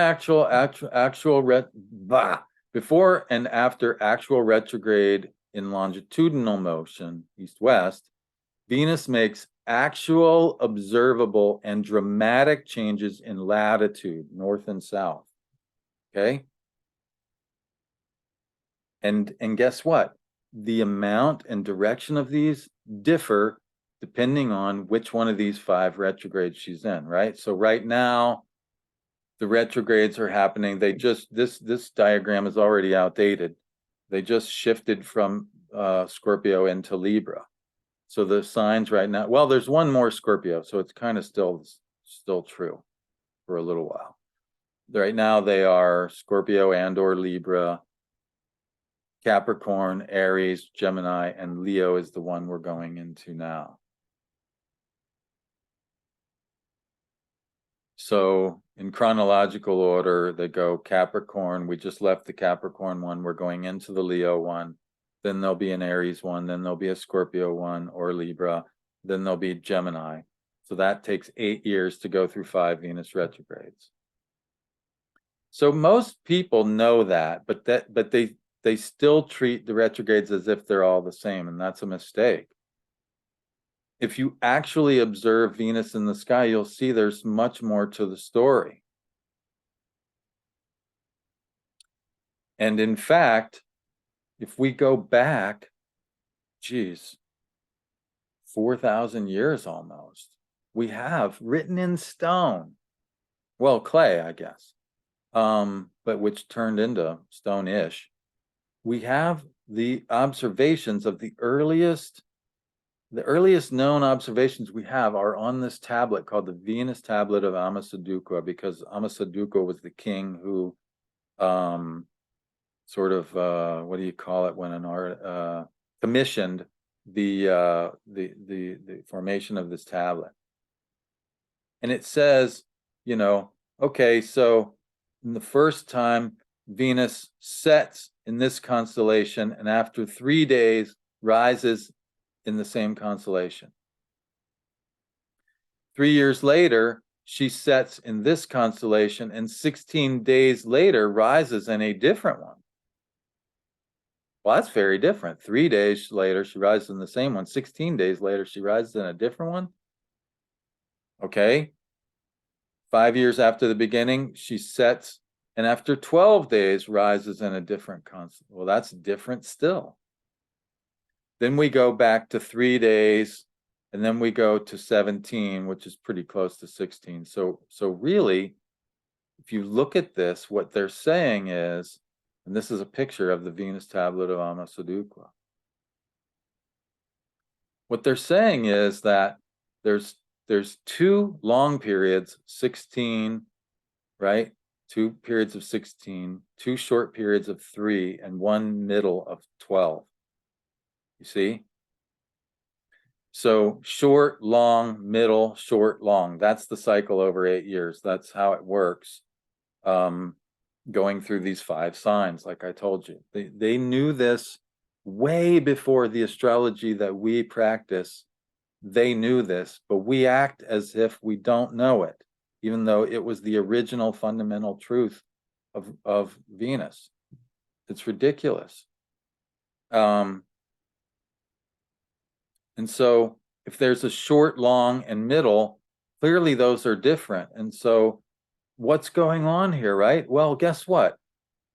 after actual retrograde in longitudinal motion, east-west, Venus makes actual, observable, and dramatic changes in latitude, north and south. Okay? And guess what? The amount and direction of these differ depending on which one of these 5 retrogrades she's in, right? So right now, the retrogrades are happening. They just, this diagram is already outdated. They just shifted from Scorpio into Libra. So the signs right now, well, there's one more Scorpio, so it's kind of still true for a little while. Right now they are Scorpio and or Libra, Capricorn, Aries, Gemini, and Leo is the one we're going into now. So in chronological order, they go Capricorn. We just left the Capricorn one. We're going into the Leo one. Then there'll be an Aries one. Then there'll be a Scorpio one or Libra. Then there'll be Gemini. So that takes 8 years to go through 5 Venus retrogrades. So most people know that, but they still treat the retrogrades as if they're all the same, and that's a mistake. If you actually observe Venus in the sky, you'll see there's much more to the story. And in fact, if we go back, 4,000 years almost, we have written in stone, well, clay, I guess, but which turned into stone-ish. We have the observations of the earliest known observations we have are on this tablet called the Venus tablet of Ammisaduqa, because Ammisaduqa was the king who sort of what do you call it when an art commissioned the formation of this tablet. And it says, you know, okay, so in the first time Venus sets in this constellation and after 3 days rises in the same constellation. 3 years later, she sets in this constellation and 16 days later rises in a different one. Well, that's very different. 3 days later, she rises in the same one. 16 days later, she rises in a different one. Okay. 5 years after the beginning, she sets, and after 12 days, rises in a different constellation. Well, that's different still. Then we go back to 3 days, and then we go to 17, which is pretty close to 16. So really, if you look at this, what they're saying is, and this is a picture of the Venus tablet of Ammisaduqa. What they're saying is that there's 2 long periods, 16, right? 2 periods of 16, 2 short periods of 3, and 1 middle of 12. You see? So short, long, middle, short, long. That's the cycle over 8 years. That's how it works. Going through these 5 signs, like I told you. They knew this way before the astrology that we practice. They knew this, but we act as if we don't know it, even though it was the original fundamental truth of Venus. It's ridiculous. And so if there's a short, long, and middle, clearly those are different. And so what's going on here, right? Well, guess what?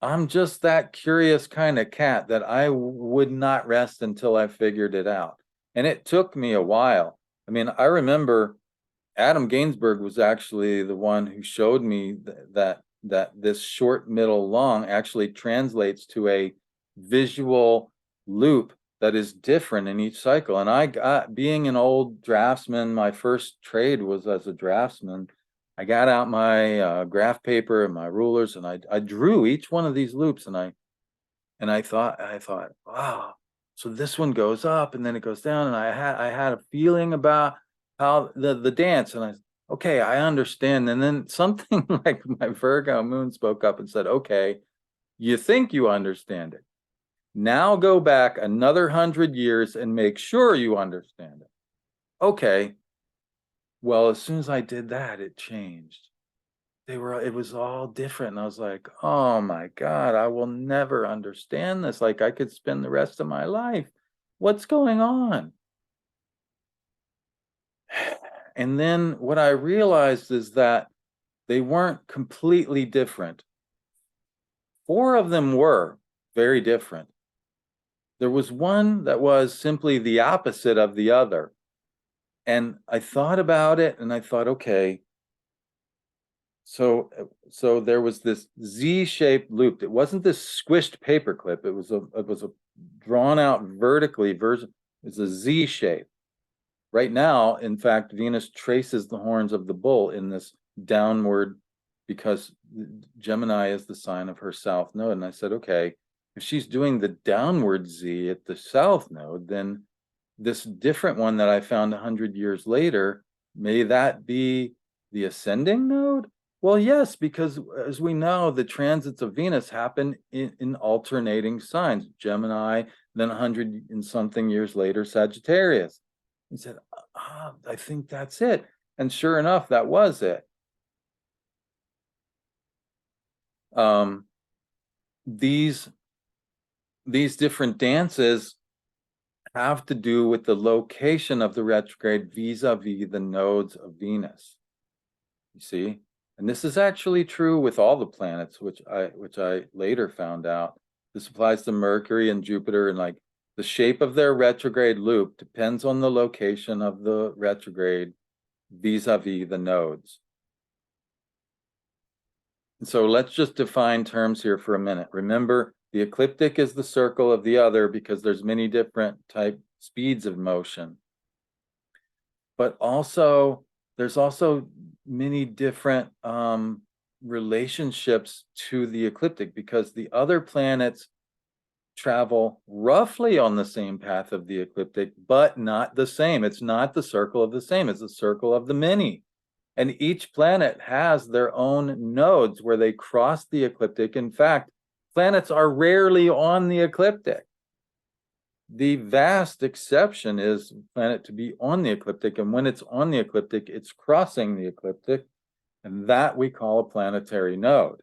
I'm just that curious kind of cat that I would not rest until I figured it out. And it took me a while. I mean, I remember Adam Gainsbourg was actually the one who showed me that this short, middle, long actually translates to a visual loop that is different in each cycle. And I got, being an old draftsman, my first trade was as a draftsman. I got out my graph paper and my rulers, and I drew each one of these loops, and I thought, wow, so this one goes up and then it goes down, and I had a feeling about how the dance, and okay, I understand. And then something like my Virgo moon spoke up and said, okay, you think you understand it. Now go back another 100 years and make sure you understand it. Okay. Well, as soon as I did that, it changed. It was all different. And I was like, oh my God, I will never understand this. Like, I could spend the rest of my life. What's going on? And then what I realized is that they weren't completely different. 4 of them were very different. There was one that was simply the opposite of the other. And I thought about it and I thought, okay, so there was this Z-shaped loop. It wasn't this squished paperclip. It was a drawn out vertically version. It's a Z shape. Right now, in fact, Venus traces the horns of the bull in this downward, because Gemini is the sign of her south node. And I said, okay, if she's doing the downward Z at the south node, then this different one that I found 100 years later, may that be the ascending node? Well, yes, because as we know, the transits of Venus happen in alternating signs, Gemini, then 100 and something years later, Sagittarius. He said, I think that's it. And sure enough, that was it. These different dances have to do with the location of the retrograde vis-a-vis the nodes of Venus. You see? And this is actually true with all the planets, which I later found out. This applies to Mercury and Jupiter, and like the shape of their retrograde loop depends on the location of the retrograde vis-a-vis the nodes. And so let's just define terms here for a minute. Remember, the ecliptic is the circle of the other because there's many different type speeds of motion. But also, there's also many different relationships to the ecliptic, because the other planets travel roughly on the same path of the ecliptic, but not the same. It's not the circle of the same, it's the circle of the many. And each planet has their own nodes where they cross the ecliptic. In fact, planets are rarely on the ecliptic. The vast exception is planet to be on the ecliptic, and when it's on the ecliptic, it's crossing the ecliptic, and that we call a planetary node.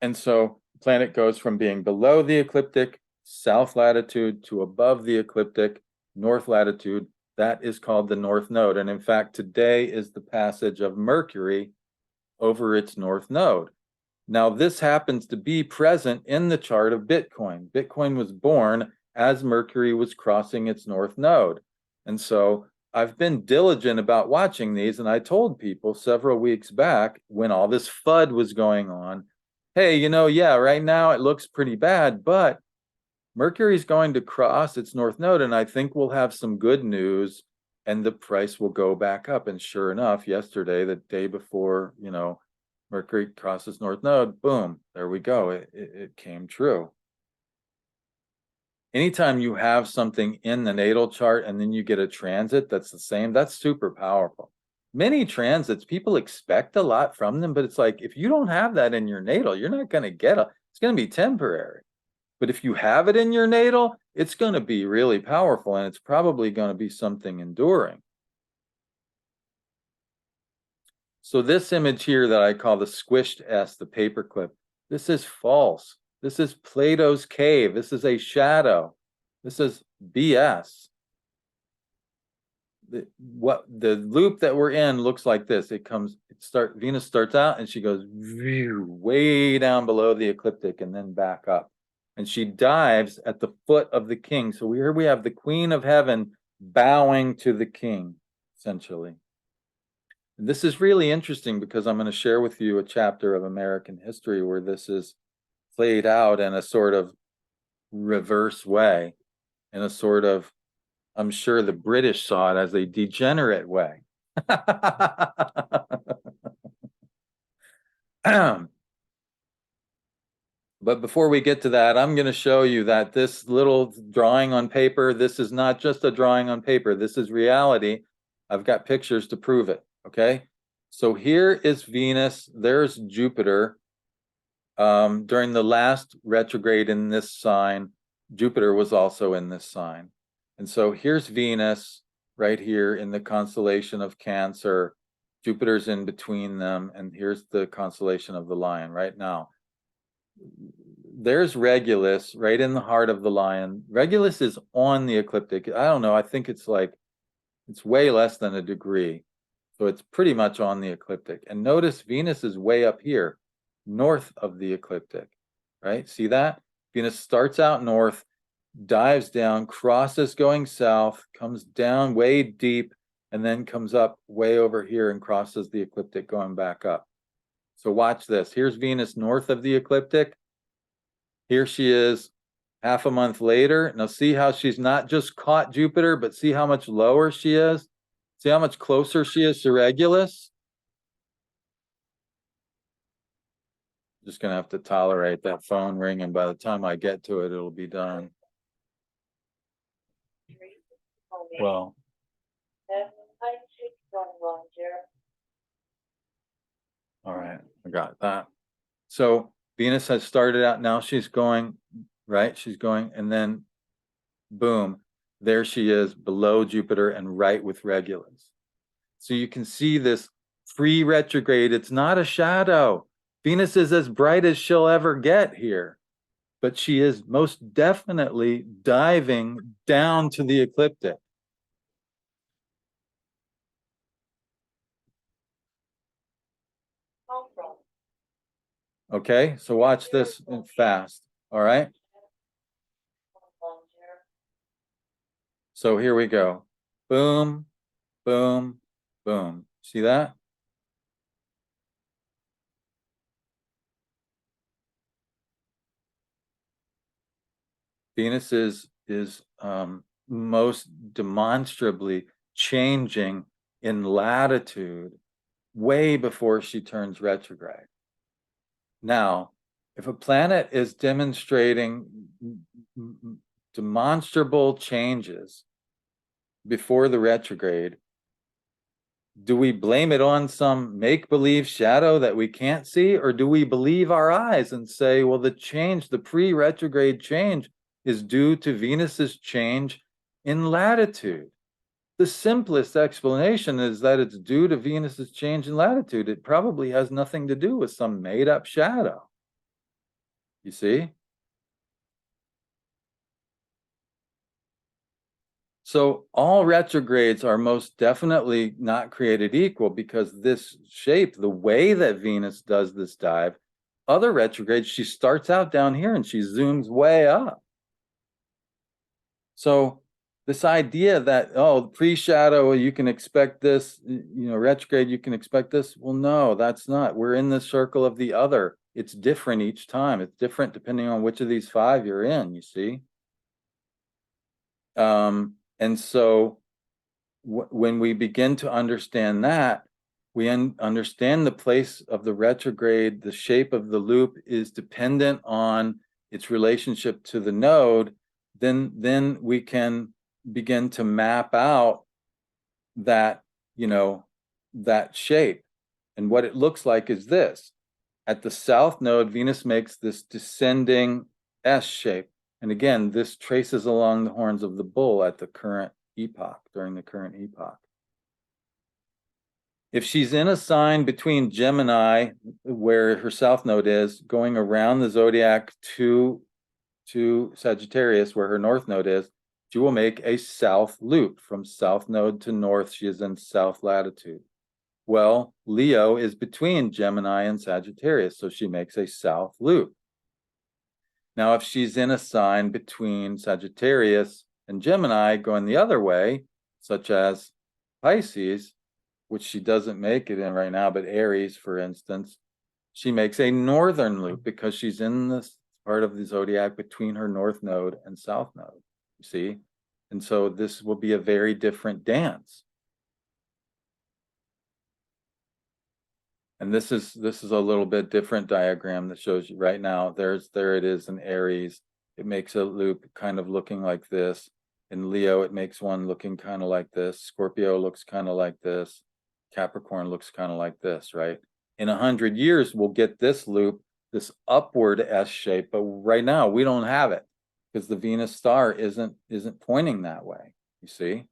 And so the planet goes from being below the ecliptic, south latitude, to above the ecliptic, north latitude. That is called the north node. And in fact, today is the passage of Mercury over its north node. Now, this happens to be present in the chart of Bitcoin. Bitcoin was born as Mercury was crossing its north node. And so I've been diligent about watching these, and I told people several weeks back when all this FUD was going on, hey, yeah, right now it looks pretty bad, but Mercury's going to cross its north node, and I think we'll have some good news, and the price will go back up. And sure enough, yesterday, the day before, Mercury crosses north node, boom, there we go. It came true. Anytime you have something in the natal chart and then you get a transit that's the same, that's super powerful. Many transits, people expect a lot from them, but it's like, if you don't have that in your natal, you're not going to get it's going to be temporary. But if you have it in your natal, it's going to be really powerful, and it's probably going to be something enduring. So this image here that I call the squished S, the paperclip, this is false. This is Plato's cave. This is a shadow. This is BS. The loop that we're in looks like this. Venus starts out and she goes way down below the ecliptic and then back up. And she dives at the foot of the king. So here we have the Queen of Heaven bowing to the king, essentially. And this is really interesting because I'm going to share with you a chapter of American history where this is played out in a sort of reverse way, in a sort of, I'm sure the British saw it as a degenerate way. But before we get to that, I'm going to show you that this little drawing on paper, this is not just a drawing on paper. This is reality. I've got pictures to prove it, okay? So here is Venus. There's Jupiter. During the last retrograde in this sign, Jupiter was also in this sign. And so here's Venus right here in the constellation of Cancer. Jupiter's in between them, and here's the constellation of the Lion right now. There's Regulus right in the heart of the Lion. Regulus is on the ecliptic. I don't know, I think it's way less than a degree. So it's pretty much on the ecliptic. And notice Venus is way up here, north of the ecliptic, right? See that? Venus starts out north, dives down, crosses going south, comes down way deep, and then comes up way over here and crosses the ecliptic going back up. So watch this. Here's Venus north of the ecliptic. Here she is half a month later. Now see how she's not just caught Jupiter, but see how much lower she is? See how much closer she is to Regulus? Just gonna have to tolerate that phone ringing. By the time I get to it, it'll be done. Well, all right, I got that. So Venus has started out, now she's going, right? She's going, and then boom, there she is below Jupiter and right with Regulus. So you can see this pre-retrograde, it's not a shadow. Venus is as bright as she'll ever get here, but she is most definitely diving down to the ecliptic. Okay, so watch this fast, all right? So here we go. Boom, boom, boom. See that? Venus is most demonstrably changing in latitude way before she turns retrograde. Now, if a planet is demonstrating demonstrable changes before the retrograde, do we blame it on some make-believe shadow that we can't see, or do we believe our eyes and say, well, the change, the pre-retrograde change is due to Venus's change in latitude? The simplest explanation is that it's due to Venus's change in latitude. It probably has nothing to do with some made-up shadow. You see? So all retrogrades are most definitely not created equal, because this shape, the way that Venus does this dive, other retrogrades, she starts out down here and she zooms way up. So this idea that, oh, pre-shadow, you can expect this, retrograde, you can expect this. Well, no, that's not. We're in the circle of the other. It's different each time. It's different depending on which of these five you're in, you see? And so when we begin to understand that, we understand the place of the retrograde, the shape of the loop is dependent on its relationship to the node, then we can begin to map out that, that shape. And what it looks like is this. At the south node, Venus makes this descending S shape. And again, this traces along the horns of the bull at the current epoch, during the current epoch. If she's in a sign between Gemini, where her south node is, going around the zodiac to Sagittarius, where her north node is, she will make a south loop. From south node to north, she is in south latitude. Well, Leo is between Gemini and Sagittarius, so she makes a south loop. Now, if she's in a sign between Sagittarius and Gemini going the other way, such as Pisces, which she doesn't make it in right now, but Aries, for instance, she makes a northern loop because she's in this part of the zodiac between her north node and south node, you see? And so this will be a very different dance. And this is a little bit different diagram that shows you right now. There it is in Aries. It makes a loop kind of looking like this. In Leo, it makes one looking kind of like this. Scorpio looks kind of like this. Capricorn looks kind of like this, right? In 100 years, we'll get this loop, this upward S shape, but right now we don't have it because the Venus star isn't pointing that way, you see?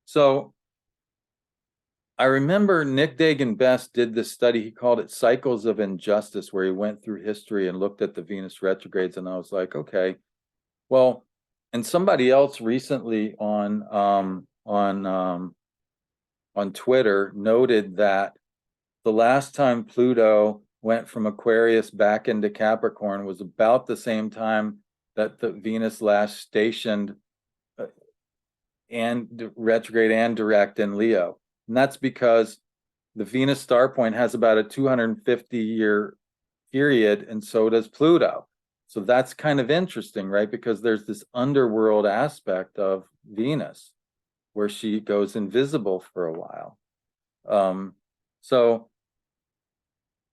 So I remember Nick Dagan Best did this study. He called it Cycles of Injustice, where he went through history and looked at the Venus retrogrades. And I was like, okay, well, and somebody else recently on Twitter noted that the last time Pluto went from Aquarius back into Capricorn was about the same time that the Venus last stationed and retrograde and direct in Leo. And that's because the Venus star point has about a 250-year period, and so does Pluto. So that's kind of interesting, right? Because there's this underworld aspect of Venus where she goes invisible for a while. So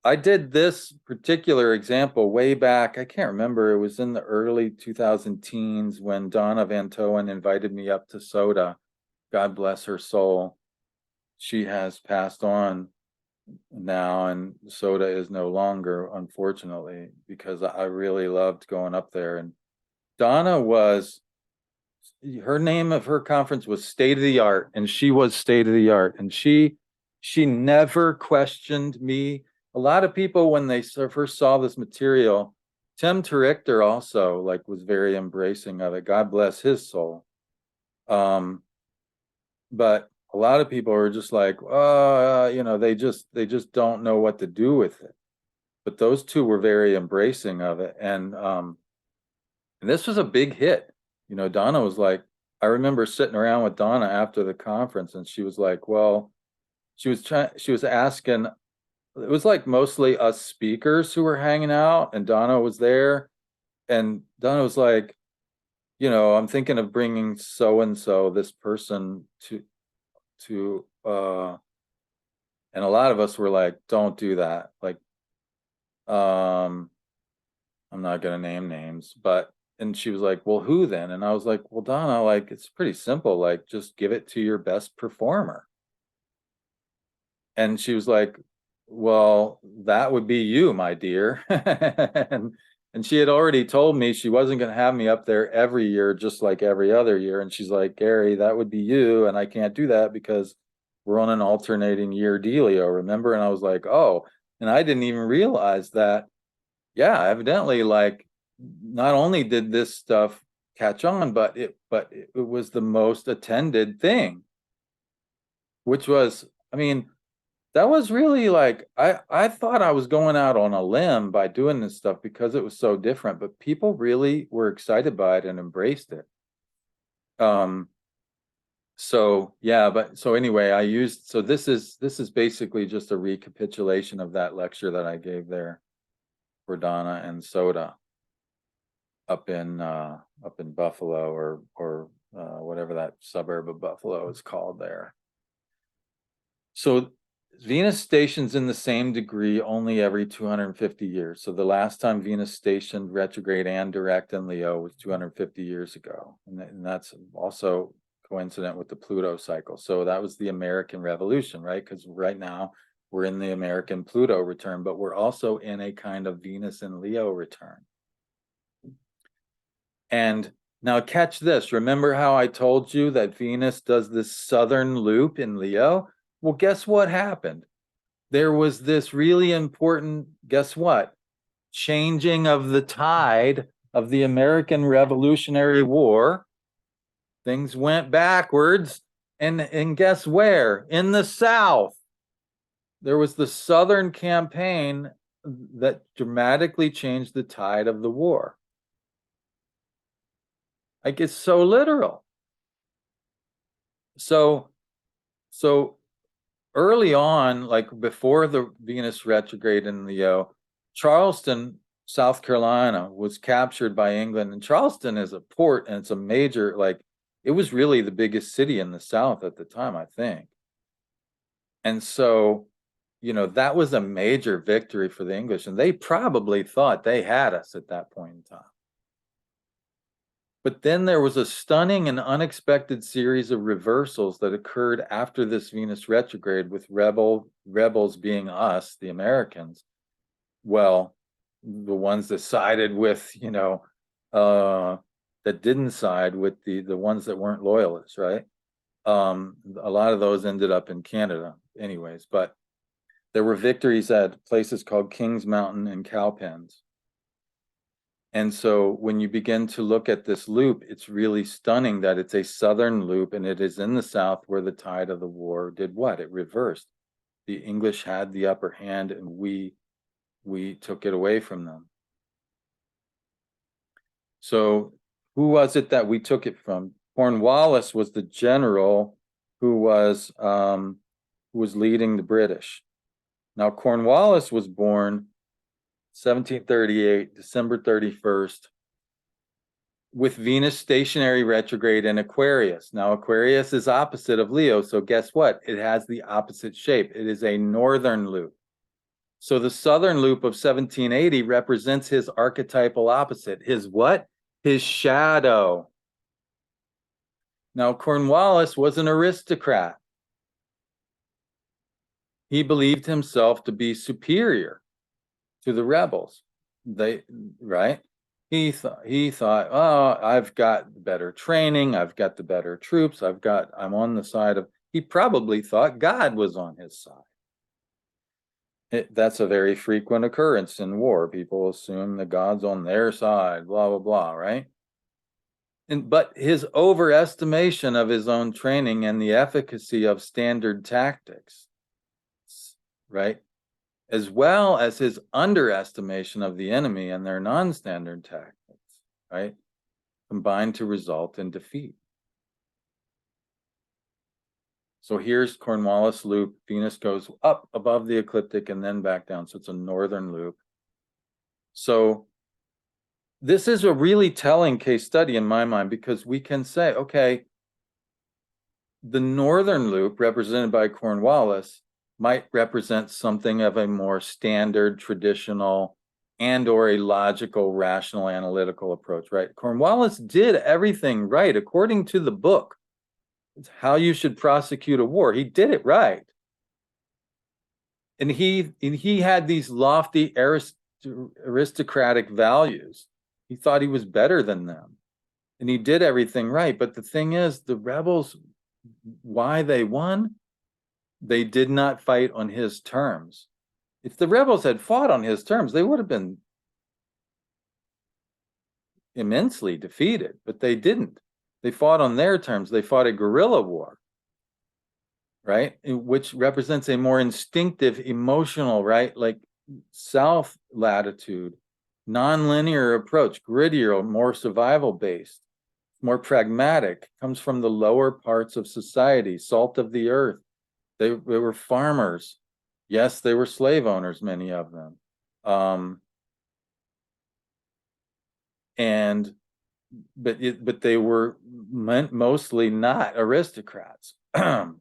I did this particular example way back. I can't remember. It was in the early 2000 teens when Donna Van Toen invited me up to Soda. God bless her soul. She has passed on now, and Soda is no longer, unfortunately, because I really loved going up there. And Donna was, her name of her conference was State of the Art, and she was state of the art. And she never questioned me. A lot of people, when they first saw this material, Tim Richter also like was very embracing of it. God bless his soul. But a lot of people are just like, they just don't know what to do with it. But those two were very embracing of it, and this was a big hit. Donna was like, I remember sitting around with Donna after the conference, and she was like, well, she was asking. It was like mostly us speakers who were hanging out, and Donna was there, and Donna was like, I'm thinking of bringing so and so, this person to and a lot of us were like, don't do that. Like, I'm not gonna name names, but and she was like, well, who then? And I was like, well, Donna, like, it's pretty simple. Like, just give it to your best performer. And she was like, well, that would be you, my dear. and she had already told me she wasn't going to have me up there every year, just like every other year. And she's like, Gary, that would be you. And I can't do that because we're on an alternating year dealio, remember? And I was like, oh, and I didn't even realize that. Yeah, evidently, like, not only did this stuff catch on, but it was the most attended thing, which was, I mean, that was really like, I thought I was going out on a limb by doing this stuff because it was so different, but people really were excited by it and embraced it. So yeah, but so anyway, so this is basically just a recapitulation of that lecture that I gave there for Donna and Soda up in Buffalo, or whatever that suburb of Buffalo is called there. So Venus stations in the same degree only every 250 years. So the last time Venus stationed retrograde and direct in Leo was 250 years ago. And that's also coincident with the Pluto cycle. So that was the American Revolution, right? Because right now we're in the American Pluto return, but we're also in a kind of Venus and Leo return. And now catch this. Remember how I told you that Venus does this southern loop in Leo? Well, guess what happened? There was this really important, guess what? Changing of the tide of the American Revolutionary War. Things went backwards. And guess where? In the South. There was the Southern campaign that dramatically changed the tide of the war. Like, it's so literal. So early on, like before the Venus retrograde in Leo, Charleston, South Carolina was captured by England. And Charleston is a port, and it's a major, like, it was really the biggest city in the South at the time, I think. And so, that was a major victory for the English, and they probably thought they had us at that point in time. But then there was a stunning and unexpected series of reversals that occurred after this Venus retrograde, with rebels being us, the Americans. Well, the ones that sided with, that didn't side with the ones that weren't loyalists, right? A lot of those ended up in Canada anyways, but there were victories at places called Kings Mountain and Cowpens. And so when you begin to look at this loop, it's really stunning that it's a southern loop, and it is in the South where the tide of the war did what? It reversed. The English had the upper hand, and we took it away from them. So who was it that we took it from? Cornwallis was the general who was leading the British. Now, Cornwallis was born 1738, December 31st, with Venus stationary retrograde in Aquarius. Now, Aquarius is opposite of Leo, so guess what? It has the opposite shape. It is a northern loop. So the southern loop of 1780 represents his archetypal opposite. His what? His shadow. Now, Cornwallis was an aristocrat. He believed himself to be superior to the rebels. Right? He thought, oh, I've got better training, I've got the better troops, I'm on the side of, he probably thought God was on his side. That's a very frequent occurrence in war. People assume that God's on their side, blah, blah, blah, right? But his overestimation of his own training and the efficacy of standard tactics, right, as well as his underestimation of the enemy and their non-standard tactics, right, combined to result in defeat. So here's Cornwallis loop. Venus goes up above the ecliptic and then back down. So it's a northern loop. So this is a really telling case study in my mind, because we can say, okay, the northern loop represented by Cornwallis might represent something of a more standard, traditional, and or a logical, rational, analytical approach, right? Cornwallis did everything right according to the book. It's how you should prosecute a war. He did it right. And he had these lofty aristocratic values. He thought he was better than them. And he did everything right. But the thing is, the rebels, why they won, they did not fight on his terms. If the rebels had fought on his terms, they would have been immensely defeated, but they didn't. They fought on their terms. They fought a guerrilla war, right? Which represents a more instinctive, emotional, right? Like south latitude, non-linear approach, grittier, more survival-based, more pragmatic, comes from the lower parts of society, salt of the earth. They were farmers. Yes, they were slave owners, many of them. But they were mostly not aristocrats. The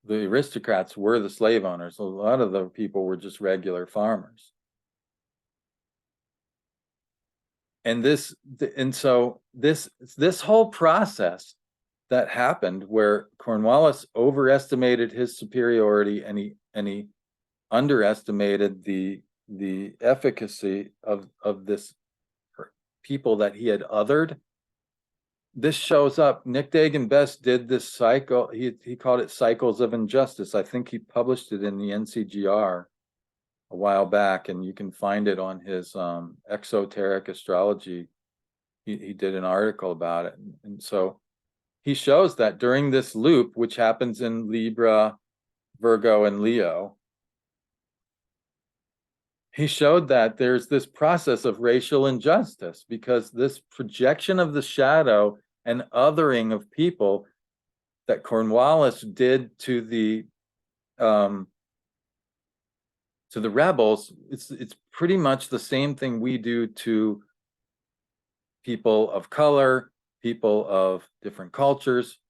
aristocrats were the slave owners. A lot of the people were just regular farmers. And so this whole process that happened, where Cornwallis overestimated his superiority and he underestimated the efficacy of this people that he had othered. This shows up. Nick Dagan Best did this cycle. He called it Cycles of Injustice. I think he published it in the NCGR a while back, and you can find it on his Exoteric Astrology. He did an article about it. And so he shows that during this loop, which happens in Libra, Virgo, and Leo, he showed that there's this process of racial injustice, because this projection of the shadow and othering of people that Cornwallis did to the rebels, it's pretty much the same thing we do to people of color, people of different cultures,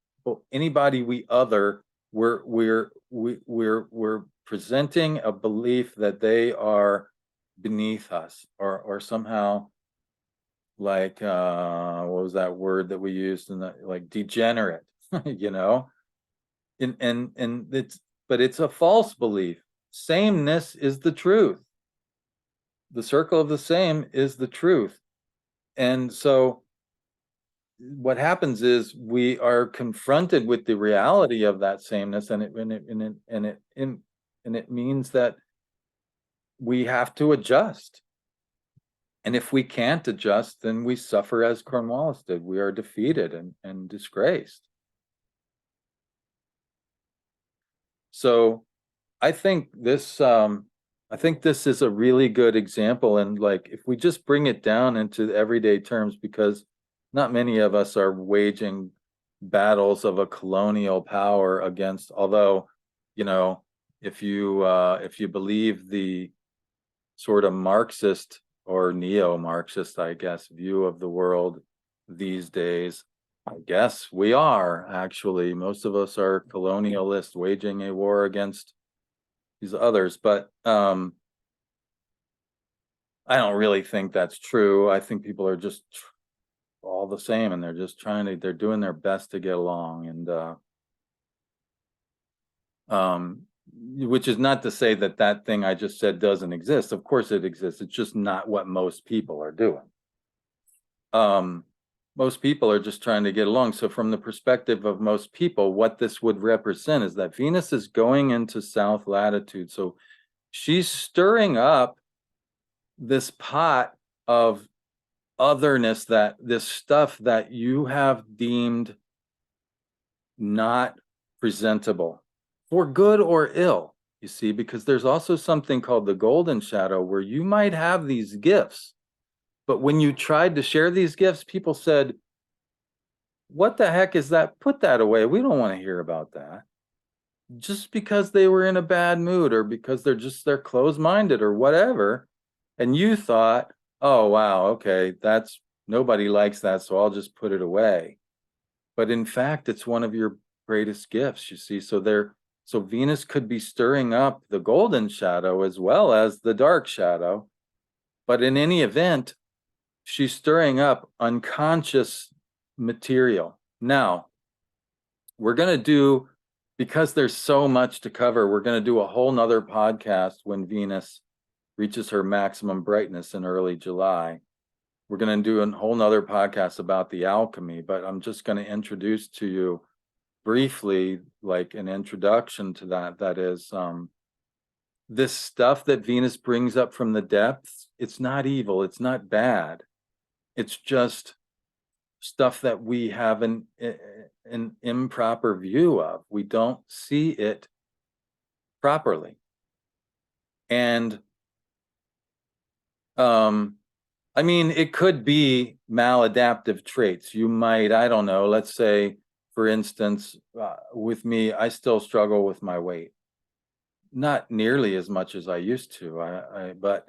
anybody we other. We're presenting a belief that they are beneath us, or somehow, like what was that word that we used in the, like, degenerate, you know? And it's a false belief. Sameness is the truth. The circle of the same is the truth. And so what happens is we are confronted with the reality of that sameness, and it means that we have to adjust. And if we can't adjust, then we suffer as Cornwallis did. We are defeated and disgraced. So I think this is a really good example. And like, if we just bring it down into everyday terms, because not many of us are waging battles of a colonial power against, although, you know, if you believe the sort of Marxist or neo-Marxist, I guess, view of the world these days, I guess we are actually. Most of us are colonialists waging a war against these others, but I don't really think that's true. I think people are just all the same, and they're just they're doing their best to get along, and which is not to say that that thing I just said doesn't exist. Of course it exists. It's just not what most people are doing. Most people are just trying to get along. So from the perspective of most people, what this would represent is that Venus is going into south latitude. So she's stirring up this pot of otherness, that this stuff that you have deemed not presentable, for good or ill, you see, because there's also something called the golden shadow where you might have these gifts, but when you tried to share these gifts, people said, what the heck is that? Put that away. We don't want to hear about that. Just because they were in a bad mood, or because they're closed-minded or whatever. And you thought, oh, wow, okay, that's, nobody likes that, so I'll just put it away. But in fact, it's one of your greatest gifts, you see. So Venus could be stirring up the golden shadow as well as the dark shadow. But in any event, she's stirring up unconscious material. Now, we're going to do, because there's so much to cover, we're going to do a whole nother podcast when Venus reaches her maximum brightness in early July. We're going to do a whole nother podcast about the alchemy, but I'm just going to introduce to you briefly, like an introduction to that. That is, this stuff that Venus brings up from the depths, it's not evil, it's not bad. It's just stuff that we have an improper view of. We don't see it properly. And I mean, it could be maladaptive traits. You might, I don't know, let's say, for instance, with me, I still struggle with my weight. Not nearly as much as I used to, but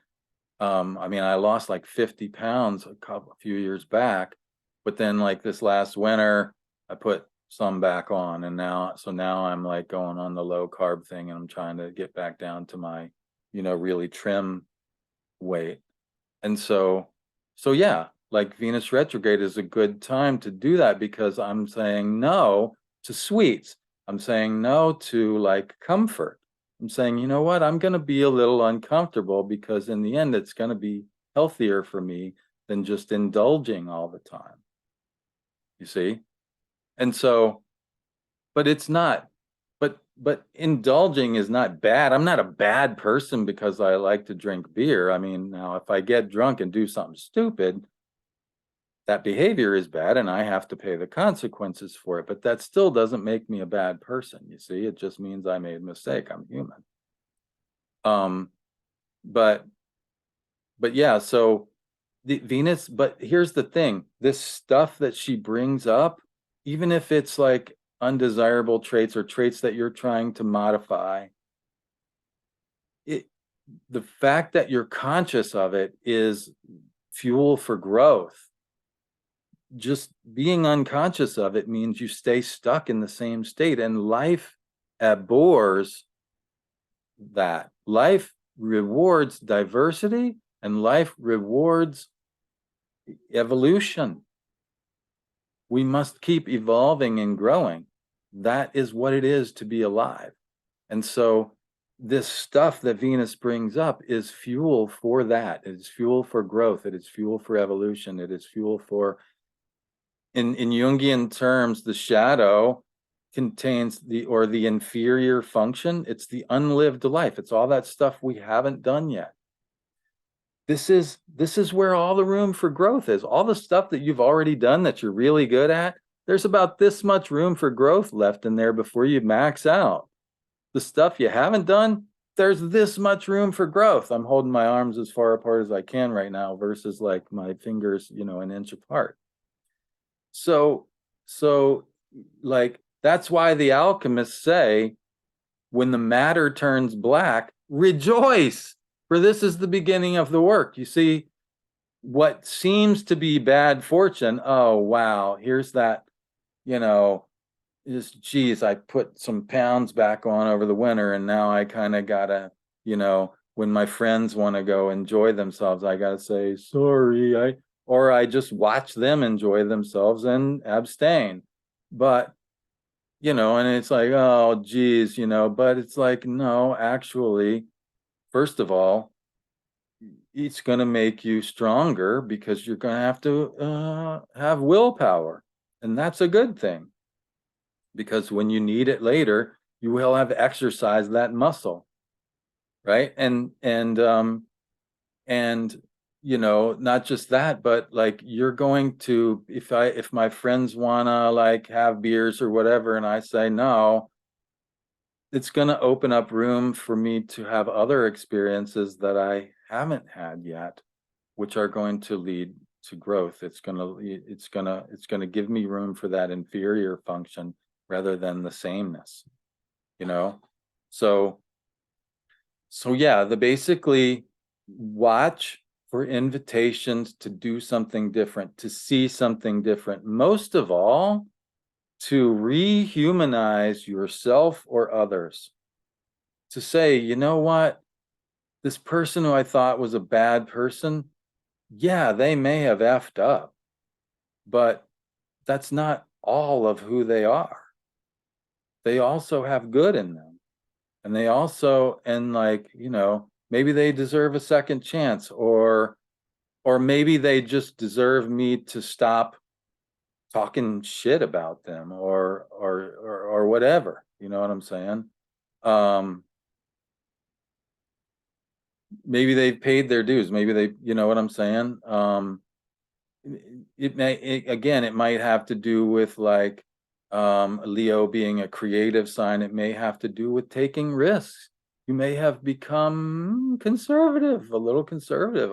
I mean, I lost like 50 pounds a few years back, but then like this last winter, I put some back on, and now I'm like going on the low carb thing, and I'm trying to get back down to my, really trim weight. And so yeah, like Venus retrograde is a good time to do that, because I'm saying no to sweets. I'm saying no to like comfort. I'm saying, you know what, I'm going to be a little uncomfortable, because in the end, it's going to be healthier for me than just indulging all the time. You see? And so, but it's not, but indulging is not bad. I'm not a bad person because I like to drink beer. I mean, now if I get drunk and do something stupid, that behavior is bad and I have to pay the consequences for it. But that still doesn't make me a bad person. You see, it just means I made a mistake. I'm human. But yeah, so the Venus, but here's the thing, this stuff that she brings up, even if it's like undesirable traits or traits that you're trying to modify, the fact that you're conscious of it is fuel for growth. Just being unconscious of it means you stay stuck in the same state, and life abhors that. Life rewards diversity, and life rewards evolution. We must keep evolving and growing. That is what it is to be alive. And so this stuff that Venus brings up is fuel for that. It is fuel for growth. It is fuel for evolution. It is fuel for, in Jungian terms, the shadow contains the inferior function. It's the unlived life. It's all that stuff we haven't done yet. This is where all the room for growth is. All the stuff that you've already done that you're really good at, there's about this much room for growth left in there before you max out. The stuff you haven't done, there's this much room for growth. I'm holding my arms as far apart as I can right now versus like my fingers, an inch apart. So, so like that's why the alchemists say, when the matter turns black, rejoice, for this is the beginning of the work. You see, what seems to be bad fortune, oh wow, here's that, you know, just geez, I put some pounds back on over the winter, and now I kind of gotta, when my friends want to go enjoy themselves, I gotta say sorry. Or I just watch them enjoy themselves and abstain. But and it's like, oh geez, but it's like, no, actually, first of all, it's going to make you stronger because you're going to have to have willpower, and that's a good thing, because when you need it later, you will have exercised that muscle, right? And not just that, but like, you're going to, if my friends want to like have beers or whatever, and I say no, it's going to open up room for me to have other experiences that I haven't had yet, which are going to lead to growth. It's going to give me room for that inferior function rather than the sameness, you know? So, yeah, the basically watch for invitations to do something different, to see something different, most of all, to rehumanize yourself or others. To say, you know what, this person who I thought was a bad person, yeah, they may have effed up, but that's not all of who they are. They also have good in them. And they also, and like, maybe they deserve a second chance, or maybe they just deserve me to stop talking shit about them, or whatever. You know what I'm saying? Um, Maybe they've paid their dues. Maybe they, you know what I'm saying? Again, it might have to do with like Leo being a creative sign. It may have to do with taking risks. You may have become conservative, a little conservative.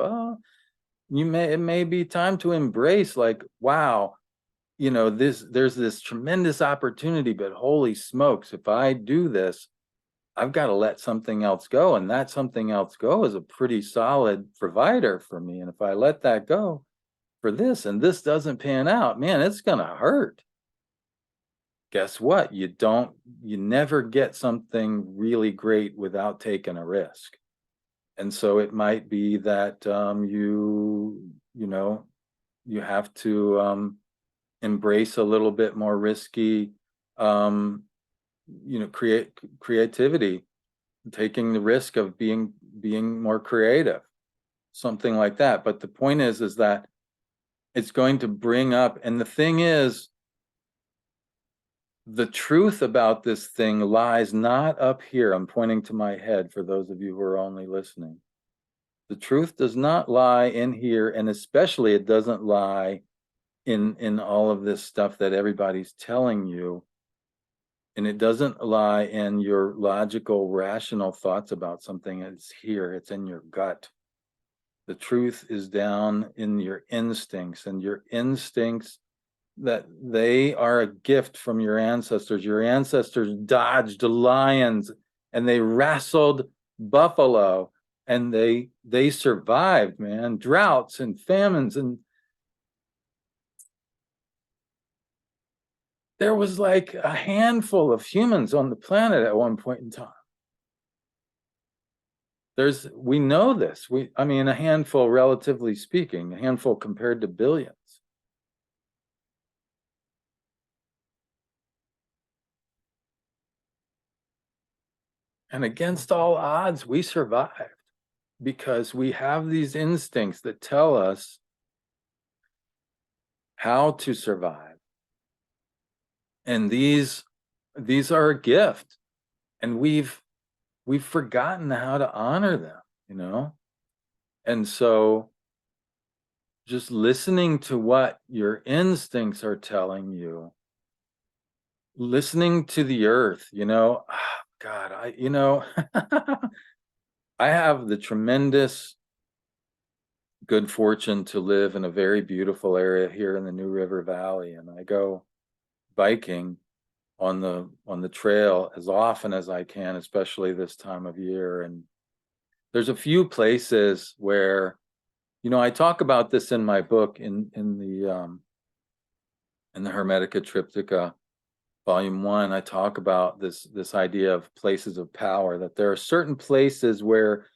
It may be time to embrace, like, wow, there's this tremendous opportunity, but holy smokes, if I do this, I've got to let something else go. And that something else go is a pretty solid provider for me. And if I let that go for this, and this doesn't pan out, man, it's going to hurt. Guess what? You never get something really great without taking a risk. And so it might be that you have to embrace a little bit more risky, um, creativity, taking the risk of being more creative, something like that. But the point is that it's going to bring up, and the thing is, the truth about this thing lies not up here. I'm pointing to my head for those of you who are only listening. The truth does not lie in here, and especially it doesn't lie in all of this stuff that everybody's telling you. And it doesn't lie in your logical, rational thoughts about something. It's here, it's in your gut. The truth is down in your instincts, and your instincts, that they are a gift from your ancestors. Your ancestors dodged lions and they wrestled buffalo, and they survived, man, droughts and famines. And there was like a handful of humans on the planet at one point in time. We know this. I mean, a handful, relatively speaking, a handful compared to billions. And against all odds, we survived because we have these instincts that tell us how to survive. And these are a gift. And we've forgotten how to honor them. And so just listening to what your instincts are telling you, listening to the earth, God, I have the tremendous good fortune to live in a very beautiful area here in the New River Valley, and I go biking on the trail as often as I can, especially this time of year. And there's a few places where, I talk about this in my book in the Hermetica Triptycha, Volume 1. I talk about this idea of places of power, that there are certain places where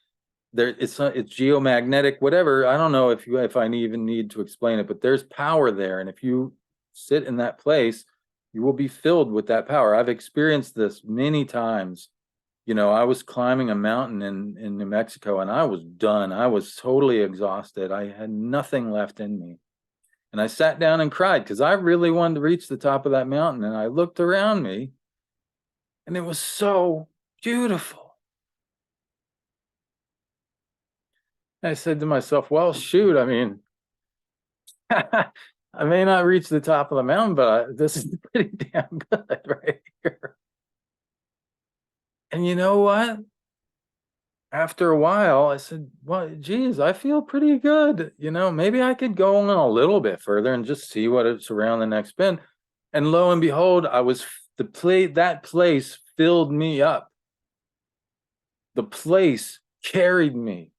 it's geomagnetic, whatever. I don't know if I even need to explain it, but there's power there, and if you sit in that place, you will be filled with that power. I've experienced this many times. I was climbing a mountain in New Mexico, and I was done. I was totally exhausted. I had nothing left in me. And I sat down and cried because I really wanted to reach the top of that mountain. And I looked around me, and it was so beautiful. I said to myself, well, shoot, I mean, I may not reach the top of the mountain, but this is pretty damn good right here. And you know what? After a while, I said, well, geez, I feel pretty good. Maybe I could go on a little bit further and just see what it's around the next bend. And lo and behold, that place filled me up. The place carried me.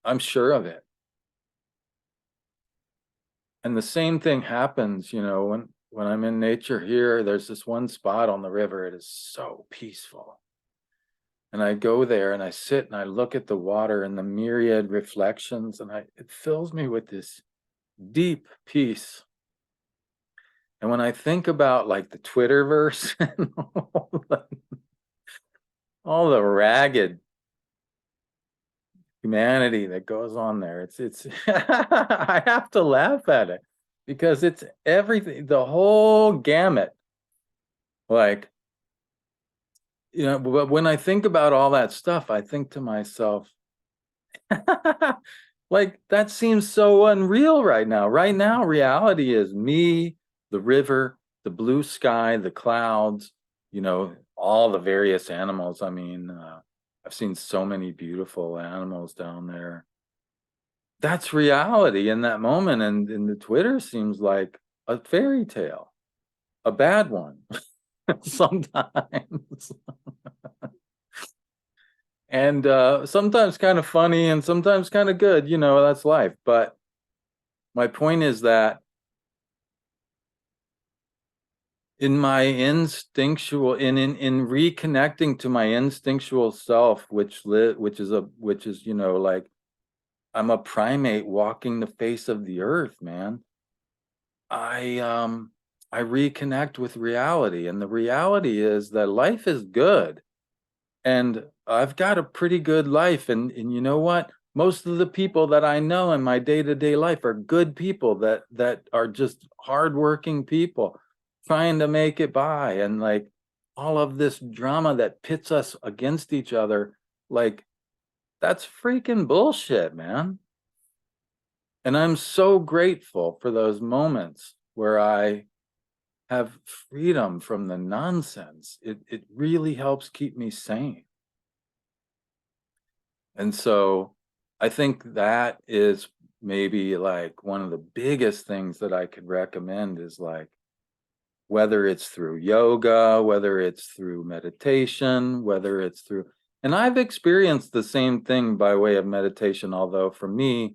I'm sure of it. And the same thing happens, when I'm in nature here. There's this one spot on the river. It is so peaceful. And I go there and I sit and I look at the water and the myriad reflections, and it fills me with this deep peace. And when I think about like the Twitterverse and all the ragged humanity that goes on there, it's I have to laugh at it because it's everything, the whole gamut. Like, but when I think about all that stuff, I think to myself, like, that seems so unreal right now. Right now, reality is me, the river, the blue sky, the clouds, all the various animals. I mean, I've seen so many beautiful animals down there. That's reality in that moment. And the Twitter seems like a fairy tale, a bad one sometimes. And sometimes kind of funny and sometimes kind of good, that's life. But my point is that in my instinctual, in reconnecting to my instinctual self, which is like, I'm a primate walking the face of the earth, man. I reconnect with reality, and the reality is that life is good. And I've got a pretty good life. And you know what? Most of the people that I know in my day-to-day life are good people that are just hardworking people trying to make it by. And like, all of this drama that pits us against each other, like, that's freaking bullshit, man. And I'm so grateful for those moments where I have freedom from the nonsense. It really helps keep me sane. And so I think that is maybe like one of the biggest things that I could recommend, is like, whether it's through yoga, whether it's through meditation, whether it's through, and I've experienced the same thing by way of meditation, although for me,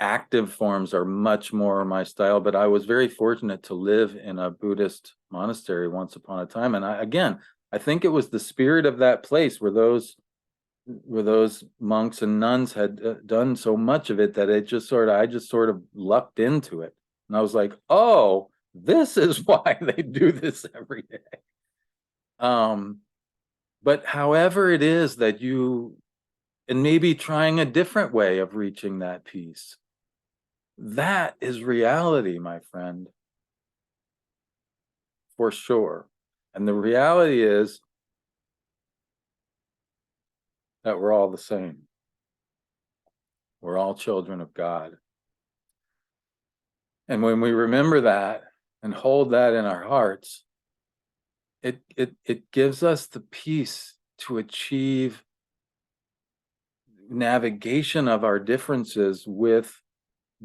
active forms are much more my style. But I was very fortunate to live in a Buddhist monastery once upon a time. And I think it was the spirit of that place where those monks and nuns had done so much of it that I just sort of lucked into it. And I was like, oh, this is why they do this every day. But however it is that and maybe trying a different way of reaching that peace, that is reality, my friend, for sure. And the reality is that we're all the same. We're all children of God. And when we remember that and hold that in our hearts, it gives us the peace to achieve navigation of our differences with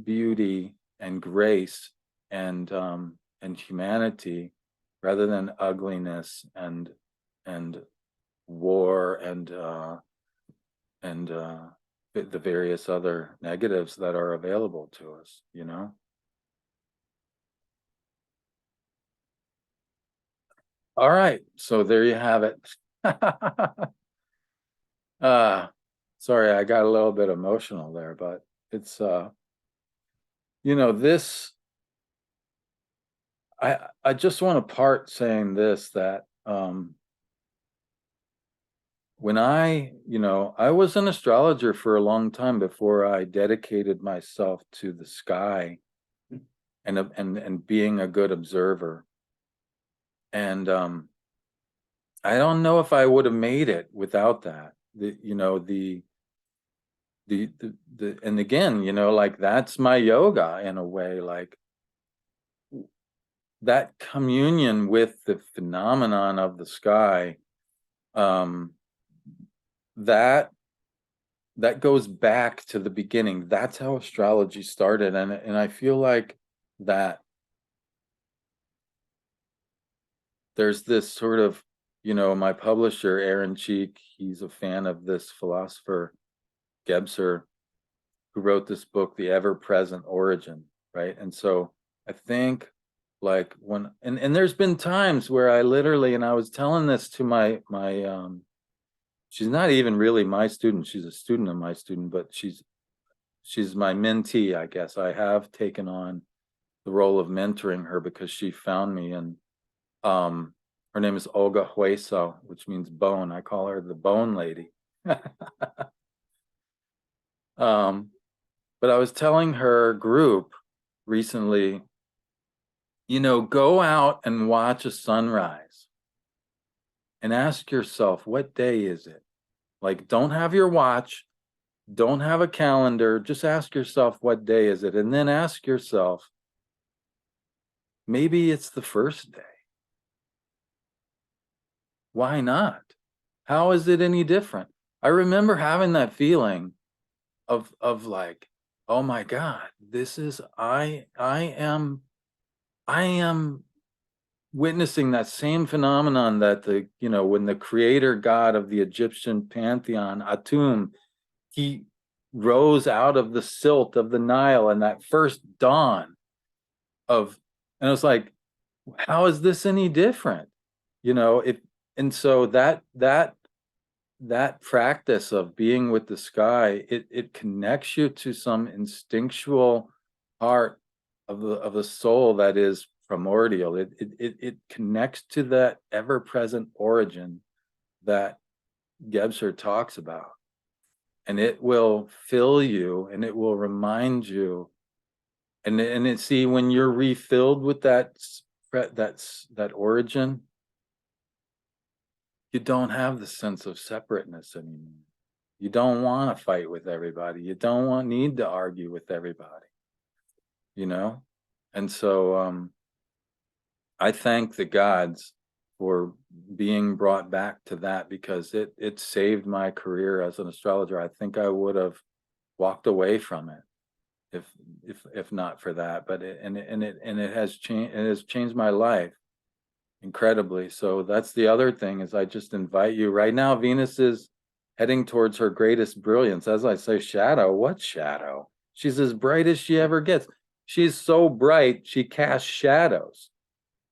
beauty and grace and humanity, rather than ugliness and war and the various other negatives that are available to us, you know? All right, so there you have it. uh Sorry, I got a little bit emotional there, but it's this I just want to part saying this, that when I was an astrologer for a long time before I dedicated myself to the sky and being a good observer. And I don't know if I would have made it without that. And again, like that's my yoga in a way, like that communion with the phenomenon of the sky, um, that goes back to the beginning. That's how astrology started, and I feel like that there's this sort of, my publisher Aaron Cheek, he's a fan of this philosopher Gebser, who wrote this book, The Ever-Present Origin, right? And so I think, like, when and there's been times where I literally, and I was telling this to my she's not even really my student, she's a student of my student, but she's my mentee, I guess. I have taken on the role of mentoring her because she found me, and her name is Olga Hueso, which means bone. I call her the bone lady. But I was telling her group recently, go out and watch a sunrise and ask yourself, what day is it? Like, don't have your watch, don't have a calendar, just ask yourself, what day is it? And then ask yourself, maybe it's the first day. Why not? How is it any different? I remember having that feeling of like, oh my God, this is I am witnessing that same phenomenon that when the creator god of the Egyptian pantheon, Atum, he rose out of the silt of the Nile, and that first dawn and it was like, how is this any different? And so that practice of being with the sky, it connects you to some instinctual part of the soul that is primordial. It connects to that ever-present origin that Gebser talks about, and it will fill you, and it will remind you, and see, when you're refilled with that origin, you don't have the sense of separateness anymore. You don't want to fight with everybody. You don't need to argue with everybody, And so I thank the gods for being brought back to that, because it saved my career as an astrologer. I think I would have walked away from it if not for that. But it has changed my life incredibly. So that's the other thing, is I just invite you right now. Venus is heading towards her greatest brilliance. As I say, shadow, what shadow? She's as bright as she ever gets. She's so bright, she casts shadows.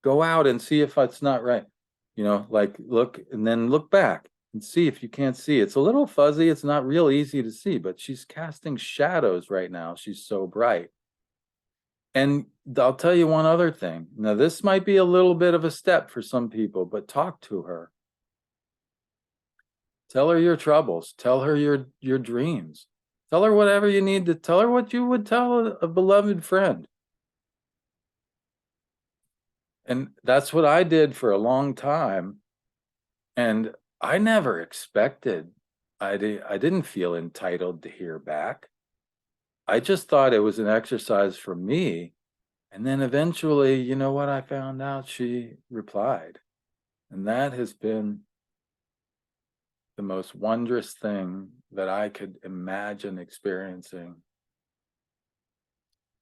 Go out and see if it's not right. Like, look, and then look back and see if you can't see. It's a little fuzzy. It's not real easy to see, but she's casting shadows right now. She's so bright. And I'll tell you one other thing. Now, this might be a little bit of a step for some people, but talk to her. Tell her your troubles. Tell her your dreams. Tell her whatever you need to tell her, what you would tell a beloved friend. And that's what I did for a long time. And I never expected, I didn't feel entitled to hear back. I just thought it was an exercise for me. And then eventually, you know what I found out? She replied. And that has been the most wondrous thing that I could imagine experiencing.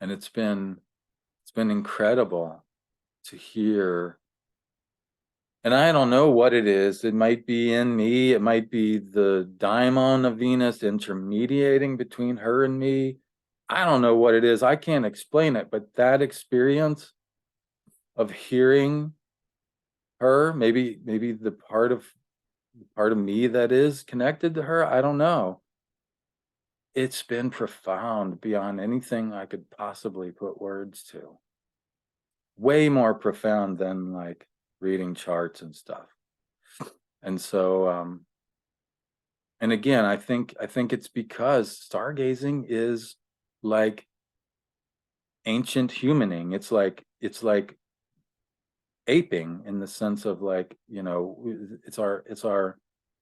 And it's been incredible to hear. And I don't know what it is. It might be in me. It might be the daimon of Venus intermediating between her and me. I don't know what it is. I can't explain it, but that experience of hearing her, maybe the part of me that is connected to her, I don't know. It's been profound beyond anything I could possibly put words to. Way more profound than like reading charts and stuff. And so and again, I think it's because stargazing is like ancient humaning. It's like aping in the sense of like, you know,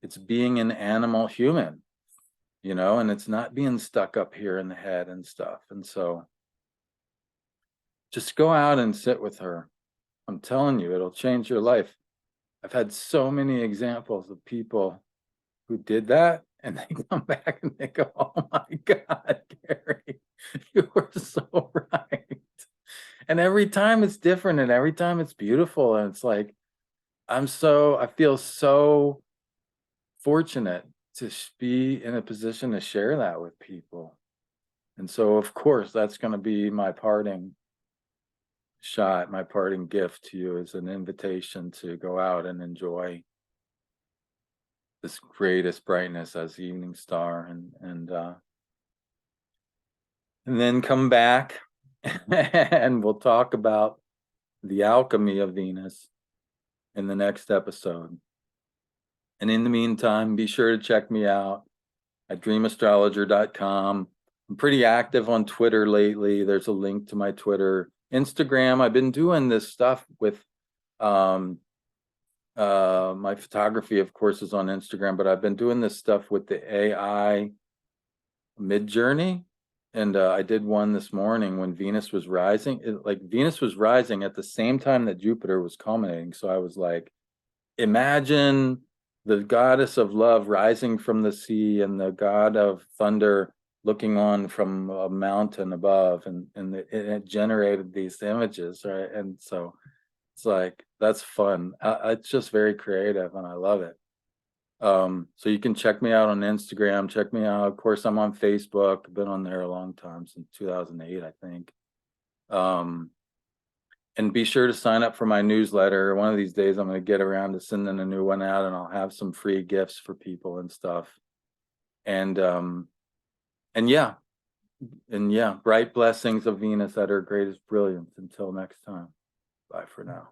it's being an animal human, you know, and it's not being stuck up here in the head and stuff. And so just go out and sit with her. I'm telling you, it'll change your life. I've had so many examples of people who did that, and they come back and they go, "Oh my God, Gary, you were so right." And every time it's different, and every time it's beautiful, and it's like I feel so fortunate to be in a position to share that with people. And so, of course, that's going to be my parting shot, my parting gift to you is an invitation to go out and enjoy this greatest brightness as the evening star, and then come back and we'll talk about the alchemy of Venus in the next episode. And in the meantime, be sure to check me out at dreamastrologer.com. I'm pretty active on Twitter lately. There's a link to my Twitter. Instagram, I've been doing this stuff with my photography, of course, is on Instagram, but I've been doing this stuff with the AI Mid-Journey. And I did one this morning when Venus was rising. Venus was rising at the same time that Jupiter was culminating. So I was like, imagine the goddess of love rising from the sea and the god of thunder looking on from a mountain above, and it generated these images, right? And so it's like, that's fun. It's just very creative and I love it. So you can check me out on Instagram, check me out. Of course, I'm on Facebook. I've been on there a long time, since 2008, I think. And be sure to sign up for my newsletter. One of these days, I'm going to get around to sending a new one out, and I'll have some free gifts for people and stuff. And yeah, bright blessings of Venus at her greatest brilliance. Until next time, bye for now.